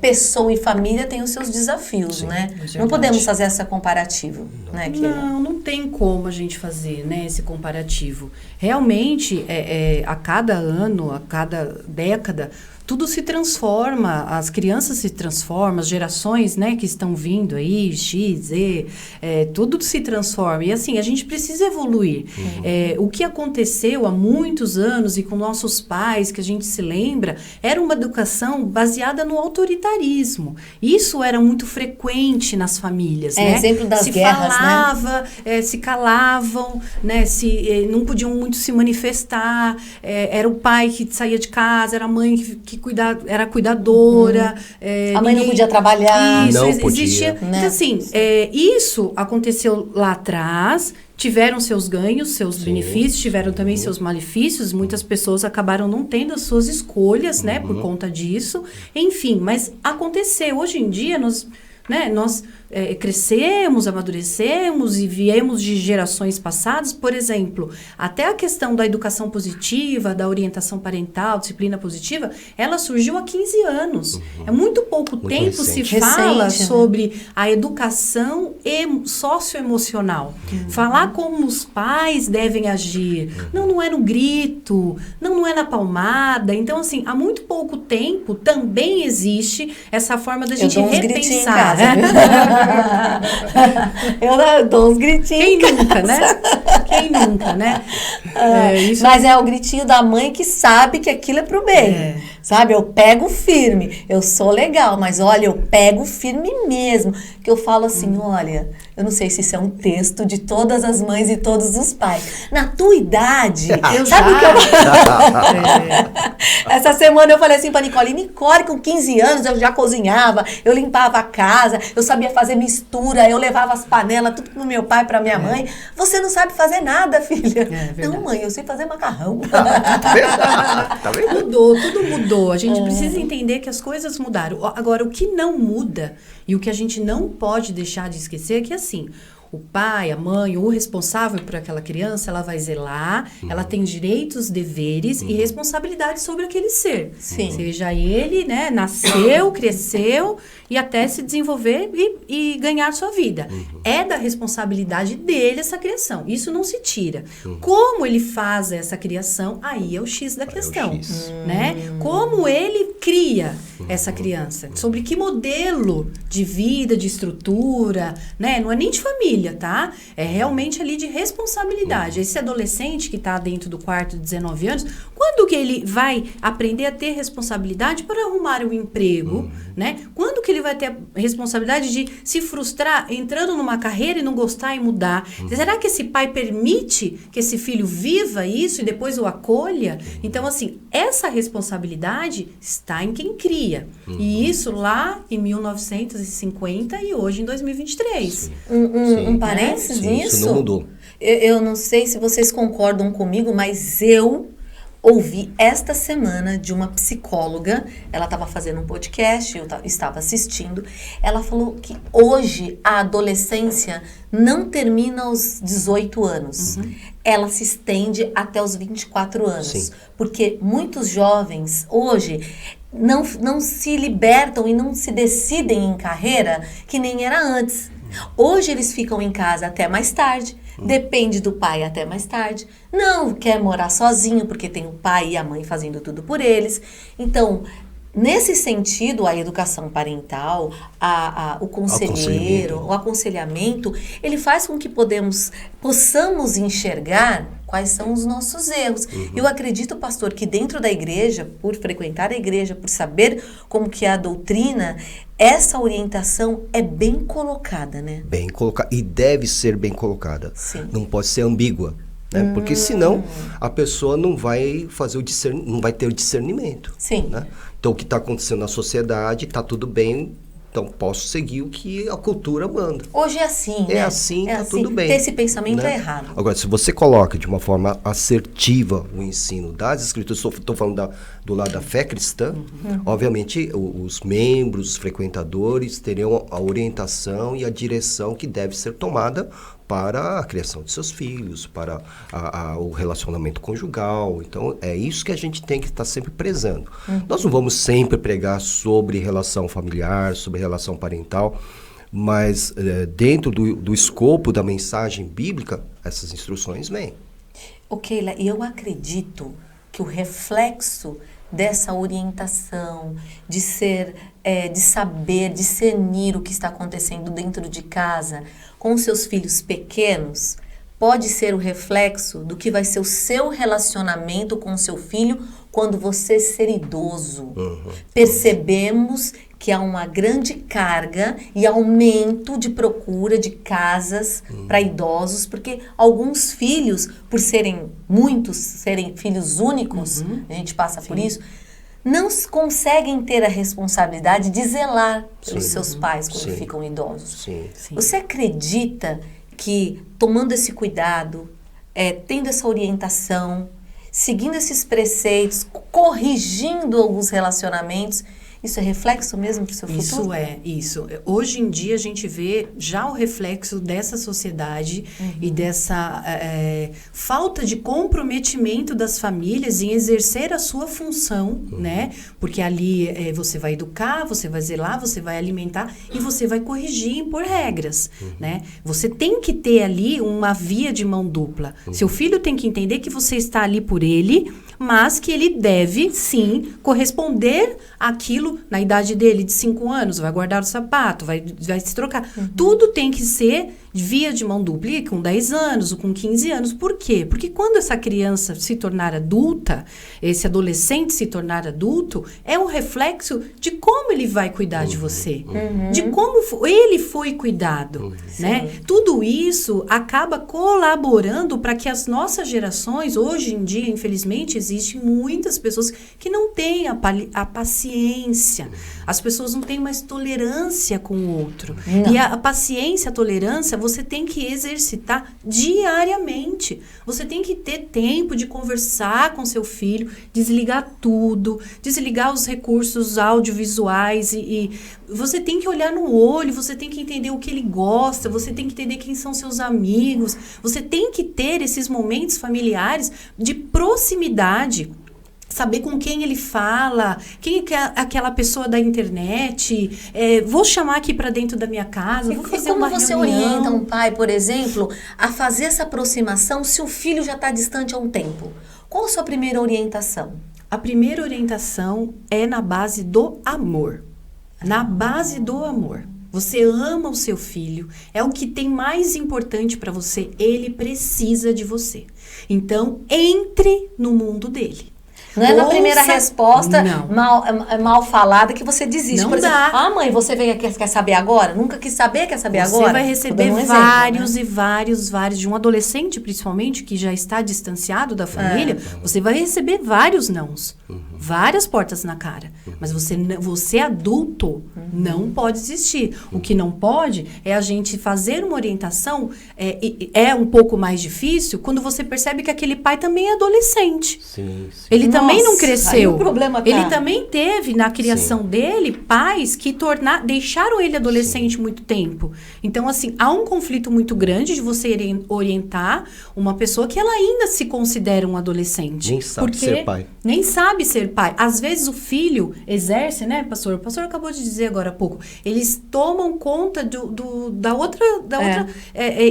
pessoa e família tem os seus desafios, né? Não podemos fazer essa comparativa, né? Não tem como a gente fazer, né, esse comparativo. Realmente, a cada ano, a cada década, tudo se transforma, as crianças se transformam, as gerações, né, que estão vindo aí, X, Z, tudo se transforma. E assim, a gente precisa evoluir. O que aconteceu há muitos anos e com nossos pais, que a gente se lembra, era uma educação baseada no autoritarismo. Isso era muito frequente nas famílias, né? Exemplo das guerras, né? Se calavam, né? Não podiam muito se manifestar. Era o pai que saía de casa, era a mãe que era cuidadora. A mãe não podia trabalhar. Isso, não podia. Existia. Né? Então, assim, isso aconteceu lá atrás, tiveram seus ganhos, seus benefícios, tiveram também seus malefícios. Muitas pessoas acabaram não tendo as suas escolhas, né, por conta disso. Enfim, mas aconteceu. Hoje em dia, nós né? Nós crescemos, amadurecemos e viemos de gerações passadas, por exemplo, até a questão da educação positiva, da orientação parental, disciplina positiva, ela surgiu há 15 anos. É muito pouco tempo recente. se fala Recente, né? sobre a educação socioemocional. Falar como os pais devem agir. Não é no grito, não é na palmada. Então, assim, há muito pouco tempo também existe essa forma da gente dou uns gritinhos em repensar. casa, viu? Eu dou uns gritinhos. Quem nunca, né? Quem nunca, né? Mas é o gritinho da mãe que sabe que aquilo é pro bem. Sabe? Eu pego firme. Eu sou legal, mas olha, eu pego firme mesmo. Que eu falo assim, olha, eu não sei se isso é um texto de todas as mães e todos os pais. Na tua idade, sabe o que eu... Essa semana eu falei assim pra Nicole, com 15 anos eu já cozinhava, eu limpava a casa, eu sabia fazer mistura, eu levava as panelas, tudo pro meu pai, pra minha mãe. Você não sabe fazer nada, filha. Não, mãe, eu sei fazer macarrão. Tá vendo? Tudo mudou. A gente precisa entender que as coisas mudaram. Agora, o que não muda e o que a gente não pode deixar de esquecer é que, assim, o pai, a mãe, o responsável por aquela criança, ela vai zelar, ela tem direitos, deveres e responsabilidades sobre aquele ser. Sim. Seja ele, né, nasceu, cresceu e até se desenvolver e ganhar sua vida. É da responsabilidade dele essa criação. Isso não se tira. Como ele faz essa criação, aí é o X da questão. Né? Como ele cria essa criança. Sobre que modelo de vida, de estrutura, né? Não é nem de família, tá? É realmente ali de responsabilidade. Esse adolescente que está dentro do quarto de 19 anos, quando que ele vai aprender a ter responsabilidade para arrumar um emprego, né? Quando que ele vai ter a responsabilidade de se frustrar entrando numa carreira e não gostar e mudar? Será que esse pai permite que esse filho viva isso e depois o acolha? Então, assim, essa responsabilidade está em quem cria. E isso lá em 1950 e hoje em 2023. Um parênteses nisso? Isso não mudou. Eu não sei se vocês concordam comigo, mas eu ouvi esta semana de uma psicóloga, ela estava fazendo um podcast, eu estava assistindo, ela falou que hoje a adolescência não termina aos 18 anos, ela se estende até os 24 anos, Sim. porque muitos jovens hoje não se libertam e não se decidem em carreira que nem era antes. Hoje eles ficam em casa até mais tarde, depende do pai até mais tarde, não quer morar sozinho porque tem o pai e a mãe fazendo tudo por eles. Então, nesse sentido, a educação parental, o conselheiro, o aconselhamento, ele faz com que possamos enxergar quais são os nossos erros. Eu acredito, pastor, que dentro da igreja, por frequentar a igreja, por saber como que é a doutrina, essa orientação é bem colocada, né? Bem colocada. E deve ser bem colocada. Sim. Não pode ser ambígua. Né? Porque senão a pessoa não vai fazer não vai ter o discernimento. Sim. Né? Então o que está acontecendo na sociedade está tudo bem, então posso seguir o que a cultura manda. Hoje é assim, né? É assim, tá tudo bem. Ter esse pensamento né? é errado. Agora, se você coloca de uma forma assertiva o ensino das escrituras, estou falando do lado da fé cristã, obviamente os membros, os frequentadores terão a orientação e a direção que deve ser tomada para a criação de seus filhos, para o relacionamento conjugal. Então, é isso que a gente tem que estar sempre prezando. Nós não vamos sempre pregar sobre relação familiar, sobre relação parental, mas dentro do escopo da mensagem bíblica, essas instruções vêm. Ok, Keila, e eu acredito que o reflexo dessa orientação, de saber, discernir o que está acontecendo dentro de casa com seus filhos pequenos, pode ser o reflexo do que vai ser o seu relacionamento com o seu filho quando você ser idoso. Percebemos que há uma grande carga e aumento de procura de casas para idosos, porque alguns filhos, por serem filhos únicos, a gente passa por isso, não conseguem ter a responsabilidade de zelar pelos seus pais quando ficam idosos. Sim. Você acredita que tomando esse cuidado, tendo essa orientação, seguindo esses preceitos, corrigindo alguns relacionamentos, Isso é reflexo mesmo pro seu futuro? Isso. Hoje em dia a gente vê já o reflexo dessa sociedade e dessa falta de comprometimento das famílias em exercer a sua função, né? Porque ali você vai educar, você vai zelar, você vai alimentar e você vai corrigir e impor regras, né? Você tem que ter ali uma via de mão dupla. Seu filho tem que entender que você está ali por ele, mas que ele deve, sim, corresponder àquilo na idade dele de 5 anos, vai guardar o sapato, vai se trocar. Tudo tem que ser via de mão dupla, e com 10 anos ou com 15 anos. Por quê? Porque quando essa criança se tornar adulta, esse adolescente se tornar adulto, é um reflexo de como ele vai cuidar de você, de como ele foi cuidado, né? Tudo isso acaba colaborando para que as nossas gerações, hoje em dia, infelizmente, existem muitas pessoas que não têm a paciência. As pessoas não têm mais tolerância com o outro. Não. E a paciência, a tolerância, você tem que exercitar diariamente. Você tem que ter tempo de conversar com seu filho, desligar tudo, desligar os recursos audiovisuais e você tem que olhar no olho, você tem que entender o que ele gosta, você tem que entender quem são seus amigos, você tem que ter esses momentos familiares de proximidade. Saber com quem ele fala, quem é aquela pessoa da internet, vou chamar aqui para dentro da minha casa, vou fazer uma reunião. Como você orienta um pai, por exemplo, a fazer essa aproximação se o filho já está distante há um tempo? Qual a sua primeira orientação? A primeira orientação é na base do amor. Na base do amor. Você ama o seu filho, é o que tem mais importante para você, ele precisa de você. Então, entre no mundo dele. Não é na primeira resposta mal falada que você desiste. Não por exemplo, dá. Mãe, você veio quer saber agora? Nunca quis saber, quer saber agora? Você vai receber vários e vários, de um adolescente, principalmente, que já está distanciado da família, você vai receber vários nãos. Várias portas na cara. Mas você adulto, não pode desistir. O que não pode é a gente fazer uma orientação, é um pouco mais difícil, quando você percebe que aquele pai também é adolescente. Sim. Ele também não cresceu. O problema tá. Ele também teve, na criação dele, pais que deixaram ele adolescente muito tempo. Então, assim, há um conflito muito grande de você orientar uma pessoa que ela ainda se considera um adolescente. Nem sabe ser pai. Nem sabe ser pai. Às vezes o filho exerce, né, pastor? O pastor acabou de dizer agora há pouco. Eles tomam conta da outra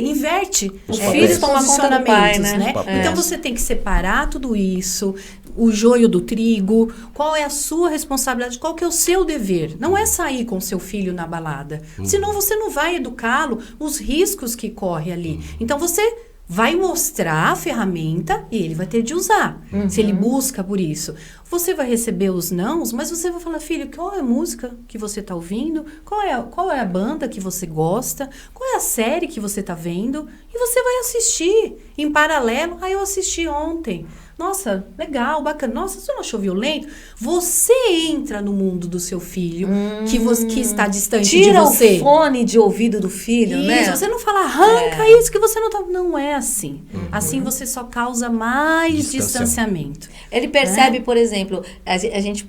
inverte. Os filhos tomam conta do pai, né? Então você tem que separar tudo isso, o joio do trigo, qual é a sua responsabilidade, qual que é o seu dever. Não é sair com seu filho na balada. Senão você não vai educá-lo, os riscos que corre ali. Então você vai mostrar a ferramenta e ele vai ter de usar. Se ele busca por isso. Você vai receber os nãos, mas você vai falar, filho, qual é a música que você está ouvindo? Qual é a banda que você gosta? Qual é a série que você está vendo? E você vai assistir em paralelo. Eu assisti ontem. Nossa, legal, bacana. Nossa, você não achou violento? Você entra no mundo do seu filho, que está distante de você. Tira o fone de ouvido do filho, isso, né? Você não fala, arranca isso que você não tá... Não é assim. Assim você só causa mais distanciamento. Ele percebe, por exemplo, a gente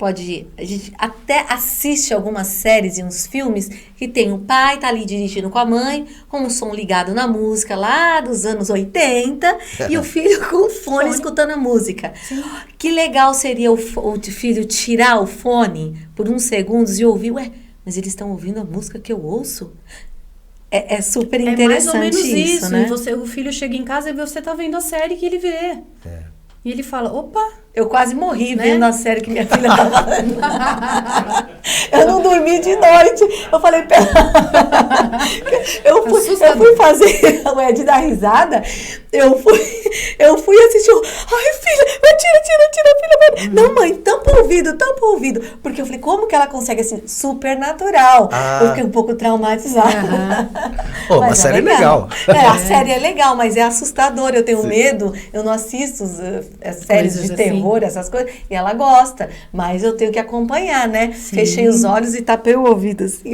até assiste algumas séries e uns filmes que tem o pai, tá ali dirigindo com a mãe, com o som ligado na música lá dos anos 80, e o filho com o fone escutando a música. Sim. Que legal seria o filho tirar o fone por uns segundos e ouvir, mas eles estão ouvindo a música que eu ouço? É super interessante mais ou menos isso, né? O filho chega em casa e você tá vendo a série que ele vê. E ele fala, opa... Eu quase morri vendo a série que minha filha estava vendo. Eu não dormi de noite. Eu falei, eu fui fazer o Ed dar risada. Eu fui assistir. Ai, filha, tira, filha. Não, mãe, tampa o ouvido. Porque eu falei, como que ela consegue assim, super natural? Eu fiquei um pouco traumatizada. Mas a série é legal. A série é legal, mas é assustador. Eu tenho medo, eu não assisto as séries de terror, essas coisas, e ela gosta, mas eu tenho que acompanhar, né? Sim. Fechei os olhos e tapei o ouvido, assim.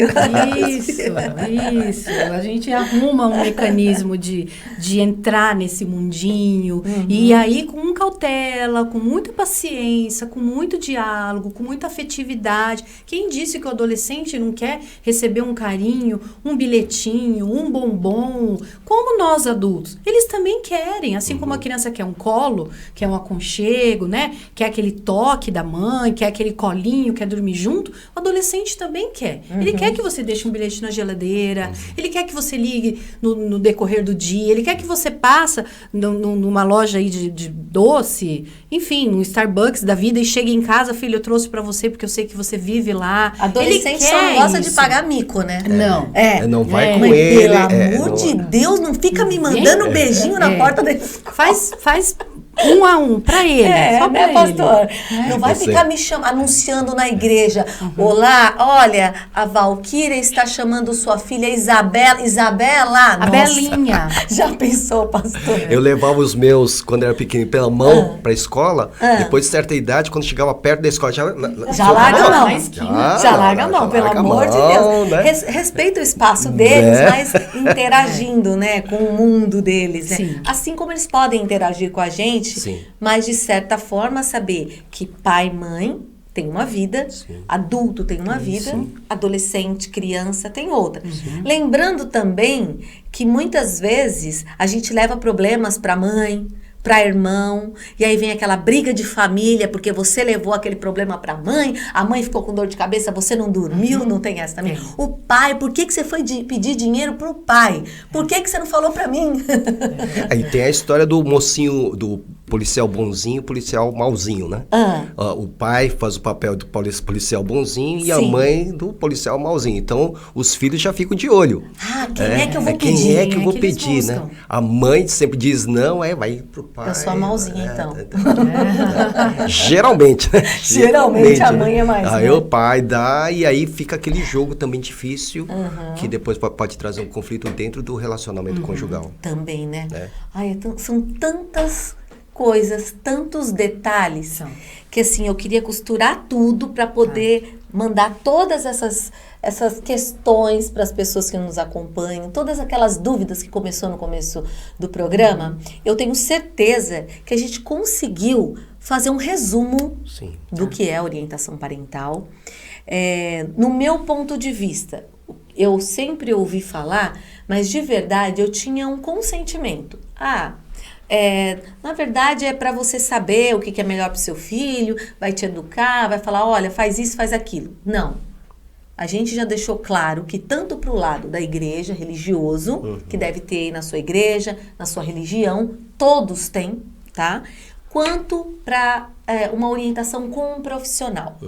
Isso. A gente arruma um mecanismo de entrar nesse mundinho. E aí, com cautela, com muita paciência, com muito diálogo, com muita afetividade. Quem disse que o adolescente não quer receber um carinho, um bilhetinho, um bombom? Como nós adultos? Eles também querem, assim como a criança quer um colo, quer um aconchego, né? Quer aquele toque da mãe, quer aquele colinho, quer dormir junto. O adolescente também quer. Ele quer que você deixe um bilhete na geladeira, ele quer que você ligue no decorrer do dia, ele quer que você passa numa loja aí de doce, enfim, no Starbucks da vida e chegue em casa, filho, eu trouxe pra você porque eu sei que você vive lá. Adolescente Ele só quer não gosta isso. de pagar mico, né? Não. Não vai com Mas ele. pelo amor de Deus, não fica me mandando beijinho na porta da escola. Faz um a um pra ele. Só pra né, pastor? ele. Não vai ficar me anunciando na igreja. Olá, olha, a Valquíria está chamando sua filha Isabela. A Nossa. Belinha. Já pensou, pastor? Eu levava os meus, quando era pequeno, pela mão pra escola. Depois de certa idade, quando chegava perto da escola, já larga a mão. Já larga a mão, pelo amor de Deus. Né? Respeita o espaço deles, Né? mas interagindo, né, com o mundo deles. Né? Sim. Assim como eles podem interagir com a gente, Sim. mas de certa forma saber que pai e mãe tem uma vida, adulto tem uma vida, adolescente, criança tem outra. Lembrando também que muitas vezes a gente leva problemas para a mãe, para irmão, e aí vem aquela briga de família, porque você levou aquele problema para a mãe ficou com dor de cabeça, você não dormiu, não tem essa também. O pai, por que você foi pedir dinheiro pro pai? Por que você não falou para mim? Aí tem a história do mocinho, do policial bonzinho e policial malzinho, né? O pai faz o papel do policial bonzinho e a mãe do policial malzinho. Então, os filhos já ficam de olho. Quem é que eu vou pedir? Quem é que eu vou pedir, né? A mãe sempre diz não, vai pro pai. Eu sou a malzinha, então. Geralmente, né? Geralmente a mãe é mais, Aí né? o pai dá e aí fica aquele jogo também difícil, que depois pode trazer um conflito dentro do relacionamento conjugal. Também, né? Ai, são tantas coisas, tantos detalhes, que assim, eu queria costurar tudo para poder mandar todas essas questões para as pessoas que nos acompanham, todas aquelas dúvidas que começou no começo do programa. Eu tenho certeza que a gente conseguiu fazer um resumo do que é orientação parental. No meu ponto de vista, eu sempre ouvi falar, mas de verdade eu tinha um consentimento. Na verdade é para você saber o que é melhor para o seu filho, vai te educar, vai falar, olha, faz isso, faz aquilo. Não. A gente já deixou claro que tanto para o lado da igreja, religioso, que deve ter aí na sua igreja, na sua religião, todos têm, tá? Quanto para uma orientação com um profissional.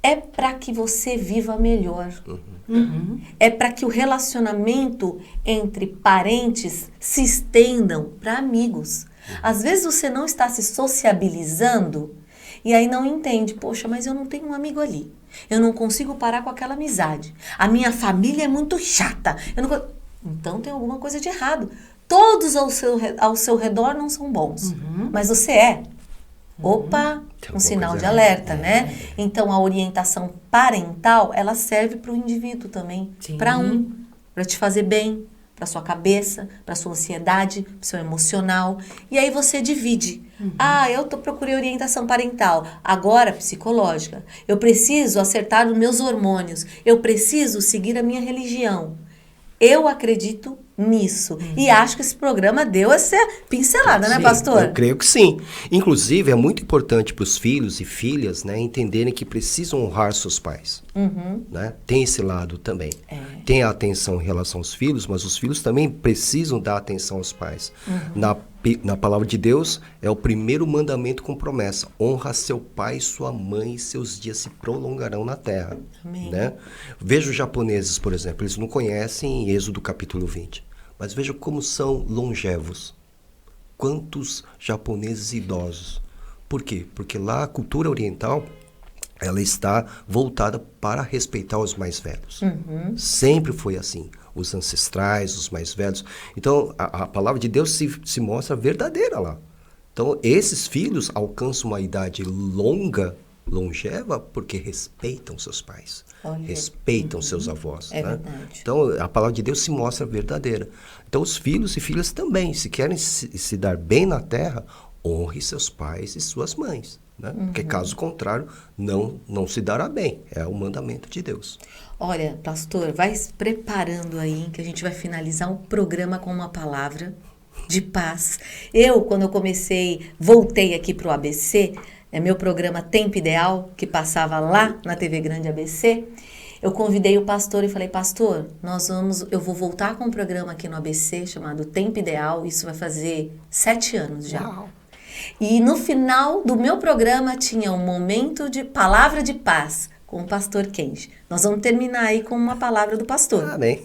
É para que você viva melhor. É para que o relacionamento entre parentes se estendam para amigos. Às vezes você não está se sociabilizando e aí não entende, poxa, mas eu não tenho um amigo ali. Eu não consigo parar com aquela amizade. A minha família é muito chata. Então tem alguma coisa de errado. Todos ao seu redor não são bons, mas você é. Opa, um sinal de alerta, né? Então, a orientação parental, ela serve para o indivíduo também. Para te fazer bem, para sua cabeça, para sua ansiedade, para seu emocional. E aí você divide. Eu procurei orientação parental, agora psicológica. Eu preciso acertar os meus hormônios. Eu preciso seguir a minha religião. Eu acredito nisso. E acho que esse programa deu essa pincelada, né, pastor? Eu creio que sim. Inclusive, é muito importante para os filhos e filhas, né, entenderem que precisam honrar seus pais. Né? Tem esse lado também. Tem a atenção em relação aos filhos, mas os filhos também precisam dar atenção aos pais. Na palavra de Deus, é o primeiro mandamento com promessa. Honra seu pai e sua mãe, e seus dias se prolongarão na terra. Amém. Né? Veja os japoneses, por exemplo. Eles não conhecem Êxodo capítulo 20. Mas veja como são longevos. Quantos japoneses idosos. Por quê? Porque lá a cultura oriental, ela está voltada para respeitar os mais velhos. Sempre foi assim. Os ancestrais, os mais velhos. Então, a palavra de Deus se mostra verdadeira lá. Então, esses filhos alcançam uma idade longa, longeva porque respeitam seus pais, Olha. respeitam seus avós. É né? verdade. Então, a palavra de Deus se mostra verdadeira. Então, os filhos e filhas também, se querem se dar bem na terra, honre seus pais e suas mães. Né? Porque, caso contrário, não se dará bem. É o mandamento de Deus. Olha, pastor, vai se preparando aí, que a gente vai finalizar o programa com uma palavra de paz. Quando eu voltei aqui para o ABC, meu programa Tempo Ideal, que passava lá na TV Grande ABC, eu convidei o pastor e falei, pastor, eu vou voltar com um programa aqui no ABC chamado Tempo Ideal, isso vai fazer 7 anos já. Uau. E no final do meu programa tinha um momento de palavra de paz com o pastor Kenji. Nós vamos terminar aí com uma palavra do pastor. Amém.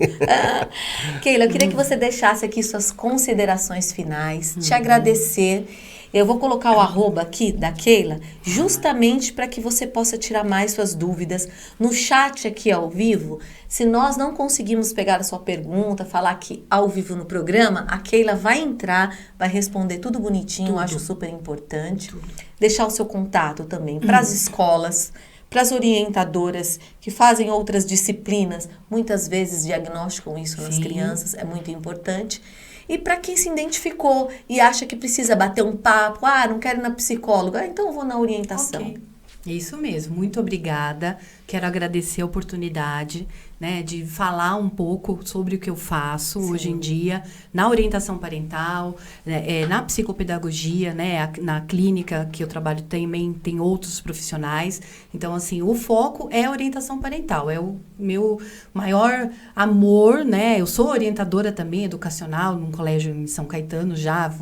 Keila, eu queria que você deixasse aqui suas considerações finais, te agradecer. Eu vou colocar o @ aqui da Keila, justamente para que você possa tirar mais suas dúvidas. No chat aqui ao vivo, se nós não conseguimos pegar a sua pergunta, falar aqui ao vivo no programa, a Keila vai entrar, vai responder tudo bonitinho, eu acho super importante. Deixar o seu contato também para as escolas, para as orientadoras que fazem outras disciplinas, muitas vezes diagnosticam isso nas crianças, é muito importante. E para quem se identificou e acha que precisa bater um papo, não quero ir na psicóloga, então eu vou na orientação. Ok. Isso mesmo, muito obrigada. Quero agradecer a oportunidade, né, de falar um pouco sobre o que eu faço hoje em dia na orientação parental, na psicopedagogia, né, na clínica que eu trabalho também tem outros profissionais. Então, assim, o foco é a orientação parental, é o meu maior amor, né? Eu sou orientadora também educacional num colégio em São Caetano já,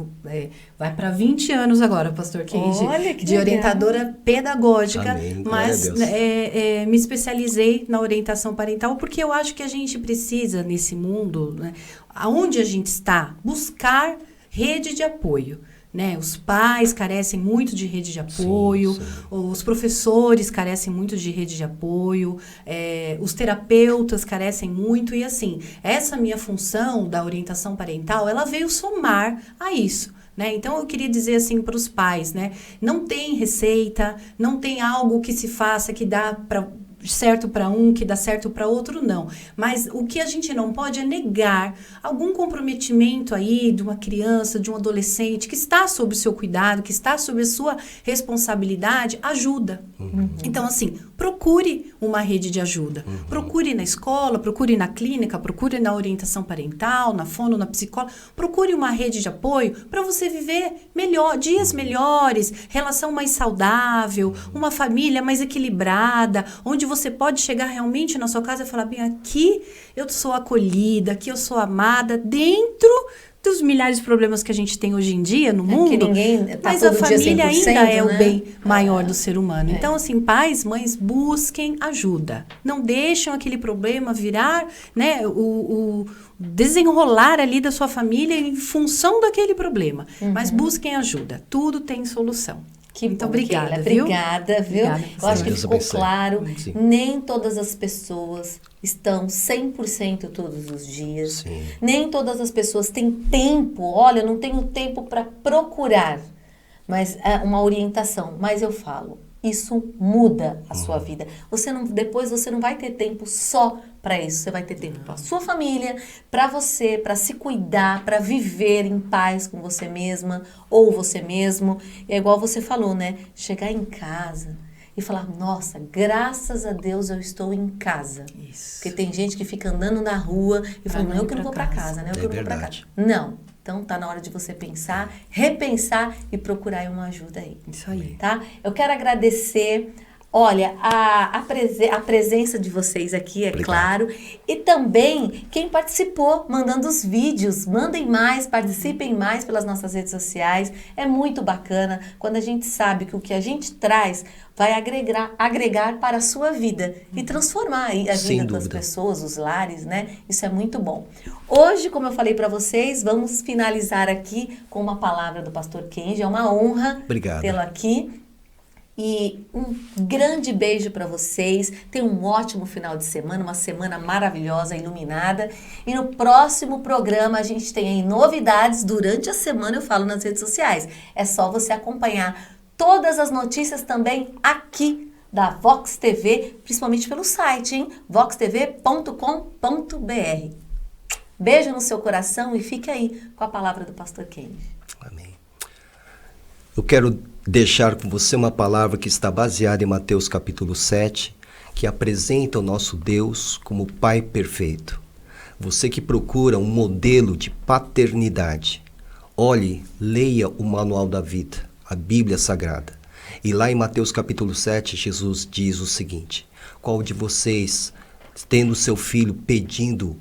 vai para 20 anos agora, pastor Kenji, de orientadora pedagógica. Amém, mas glória a Deus. me especializei na orientação parental porque eu acho que a gente precisa, nesse mundo, né, aonde a gente está, buscar rede de apoio. Né? Os pais carecem muito de rede de apoio, os professores carecem muito de rede de apoio, os terapeutas carecem muito, e assim, essa minha função da orientação parental, ela veio somar a isso. Né? Então, eu queria dizer assim para os pais, né? Não tem receita, não tem algo que se faça que dá certo para um, que dá certo para outro, não. Mas o que a gente não pode é negar algum comprometimento aí de uma criança, de um adolescente que está sob o seu cuidado, que está sob a sua responsabilidade, ajuda. Então, assim, procure uma rede de ajuda. Procure na escola, procure na clínica, procure na orientação parental, na fono, na psicóloga. Procure uma rede de apoio para você viver melhor, dias melhores, relação mais saudável, uma família mais equilibrada, onde você pode chegar realmente na sua casa e falar, bem, aqui eu sou acolhida, aqui eu sou amada, dentro dos milhares de problemas que a gente tem hoje em dia no mundo, que ninguém tá mas todo a família dia 100%, ainda é né? o bem maior do ser humano. Então, assim, pais, mães, busquem ajuda. Não deixem aquele problema virar, né, o desenrolar ali da sua família em função daquele problema. Mas busquem ajuda. Tudo tem solução. Muito obrigada, Keila, viu? Obrigada, viu? Obrigada, Eu acho que Deus ficou abençoe. claro, Sim. nem todas as pessoas estão 100% todos os dias. Sim. Nem todas as pessoas têm tempo. Olha, eu não tenho tempo para procurar mas uma orientação. Mas eu falo, isso muda a sua vida. Depois você não vai ter tempo só para isso. Você vai ter tempo para a sua família, para você, para se cuidar, para viver em paz com você mesma ou você mesmo. É igual você falou, né? Chegar em casa e falar, nossa, graças a Deus eu estou em casa. Isso. Porque tem gente que fica andando na rua e fala, não, eu que não vou para casa, né? Eu que não vou para casa. Não. Então, tá na hora de você pensar, repensar e procurar uma ajuda aí. Isso aí. Tá? Eu quero agradecer, olha, a presença de vocês aqui, é claro. E também quem participou, mandando os vídeos. Mandem mais, participem mais pelas nossas redes sociais. É muito bacana quando a gente sabe que o que a gente traz vai agregar para a sua vida e transformar aí a vida das pessoas, os lares, né? Isso é muito bom. Hoje, como eu falei para vocês, vamos finalizar aqui com uma palavra do pastor Kenji. É uma honra tê-lo aqui. E um grande beijo para vocês. Tenham um ótimo final de semana, uma semana maravilhosa, iluminada. E no próximo programa a gente tem aí novidades. Durante a semana eu falo nas redes sociais. É só você acompanhar todas as notícias também aqui da Vox TV, principalmente pelo site, hein? voxtv.com.br. Beijo no seu coração e fique aí com a palavra do pastor Kenji. Amém. Eu quero deixar com você uma palavra que está baseada em Mateus capítulo 7, que apresenta o nosso Deus como Pai perfeito. Você que procura um modelo de paternidade, olhe, leia o Manual da Vida, a Bíblia Sagrada. E lá em Mateus capítulo 7, Jesus diz o seguinte: qual de vocês, tendo seu filho pedindo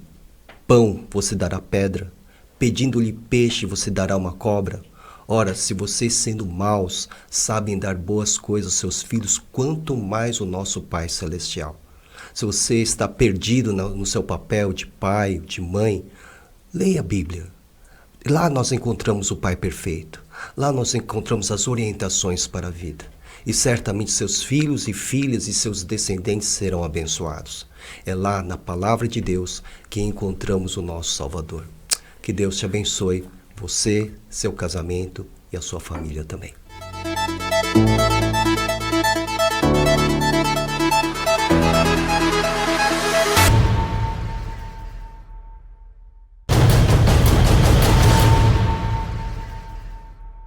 pão, você dará pedra? Pedindo-lhe peixe, você dará uma cobra? Ora, se vocês, sendo maus, sabem dar boas coisas aos seus filhos, quanto mais o nosso Pai Celestial. Se você está perdido no seu papel de pai, de mãe, leia a Bíblia. Lá nós encontramos o Pai perfeito. Lá nós encontramos as orientações para a vida. E certamente seus filhos e filhas e seus descendentes serão abençoados. É lá na palavra de Deus que encontramos o nosso Salvador. Que Deus te abençoe, você, seu casamento e a sua família também.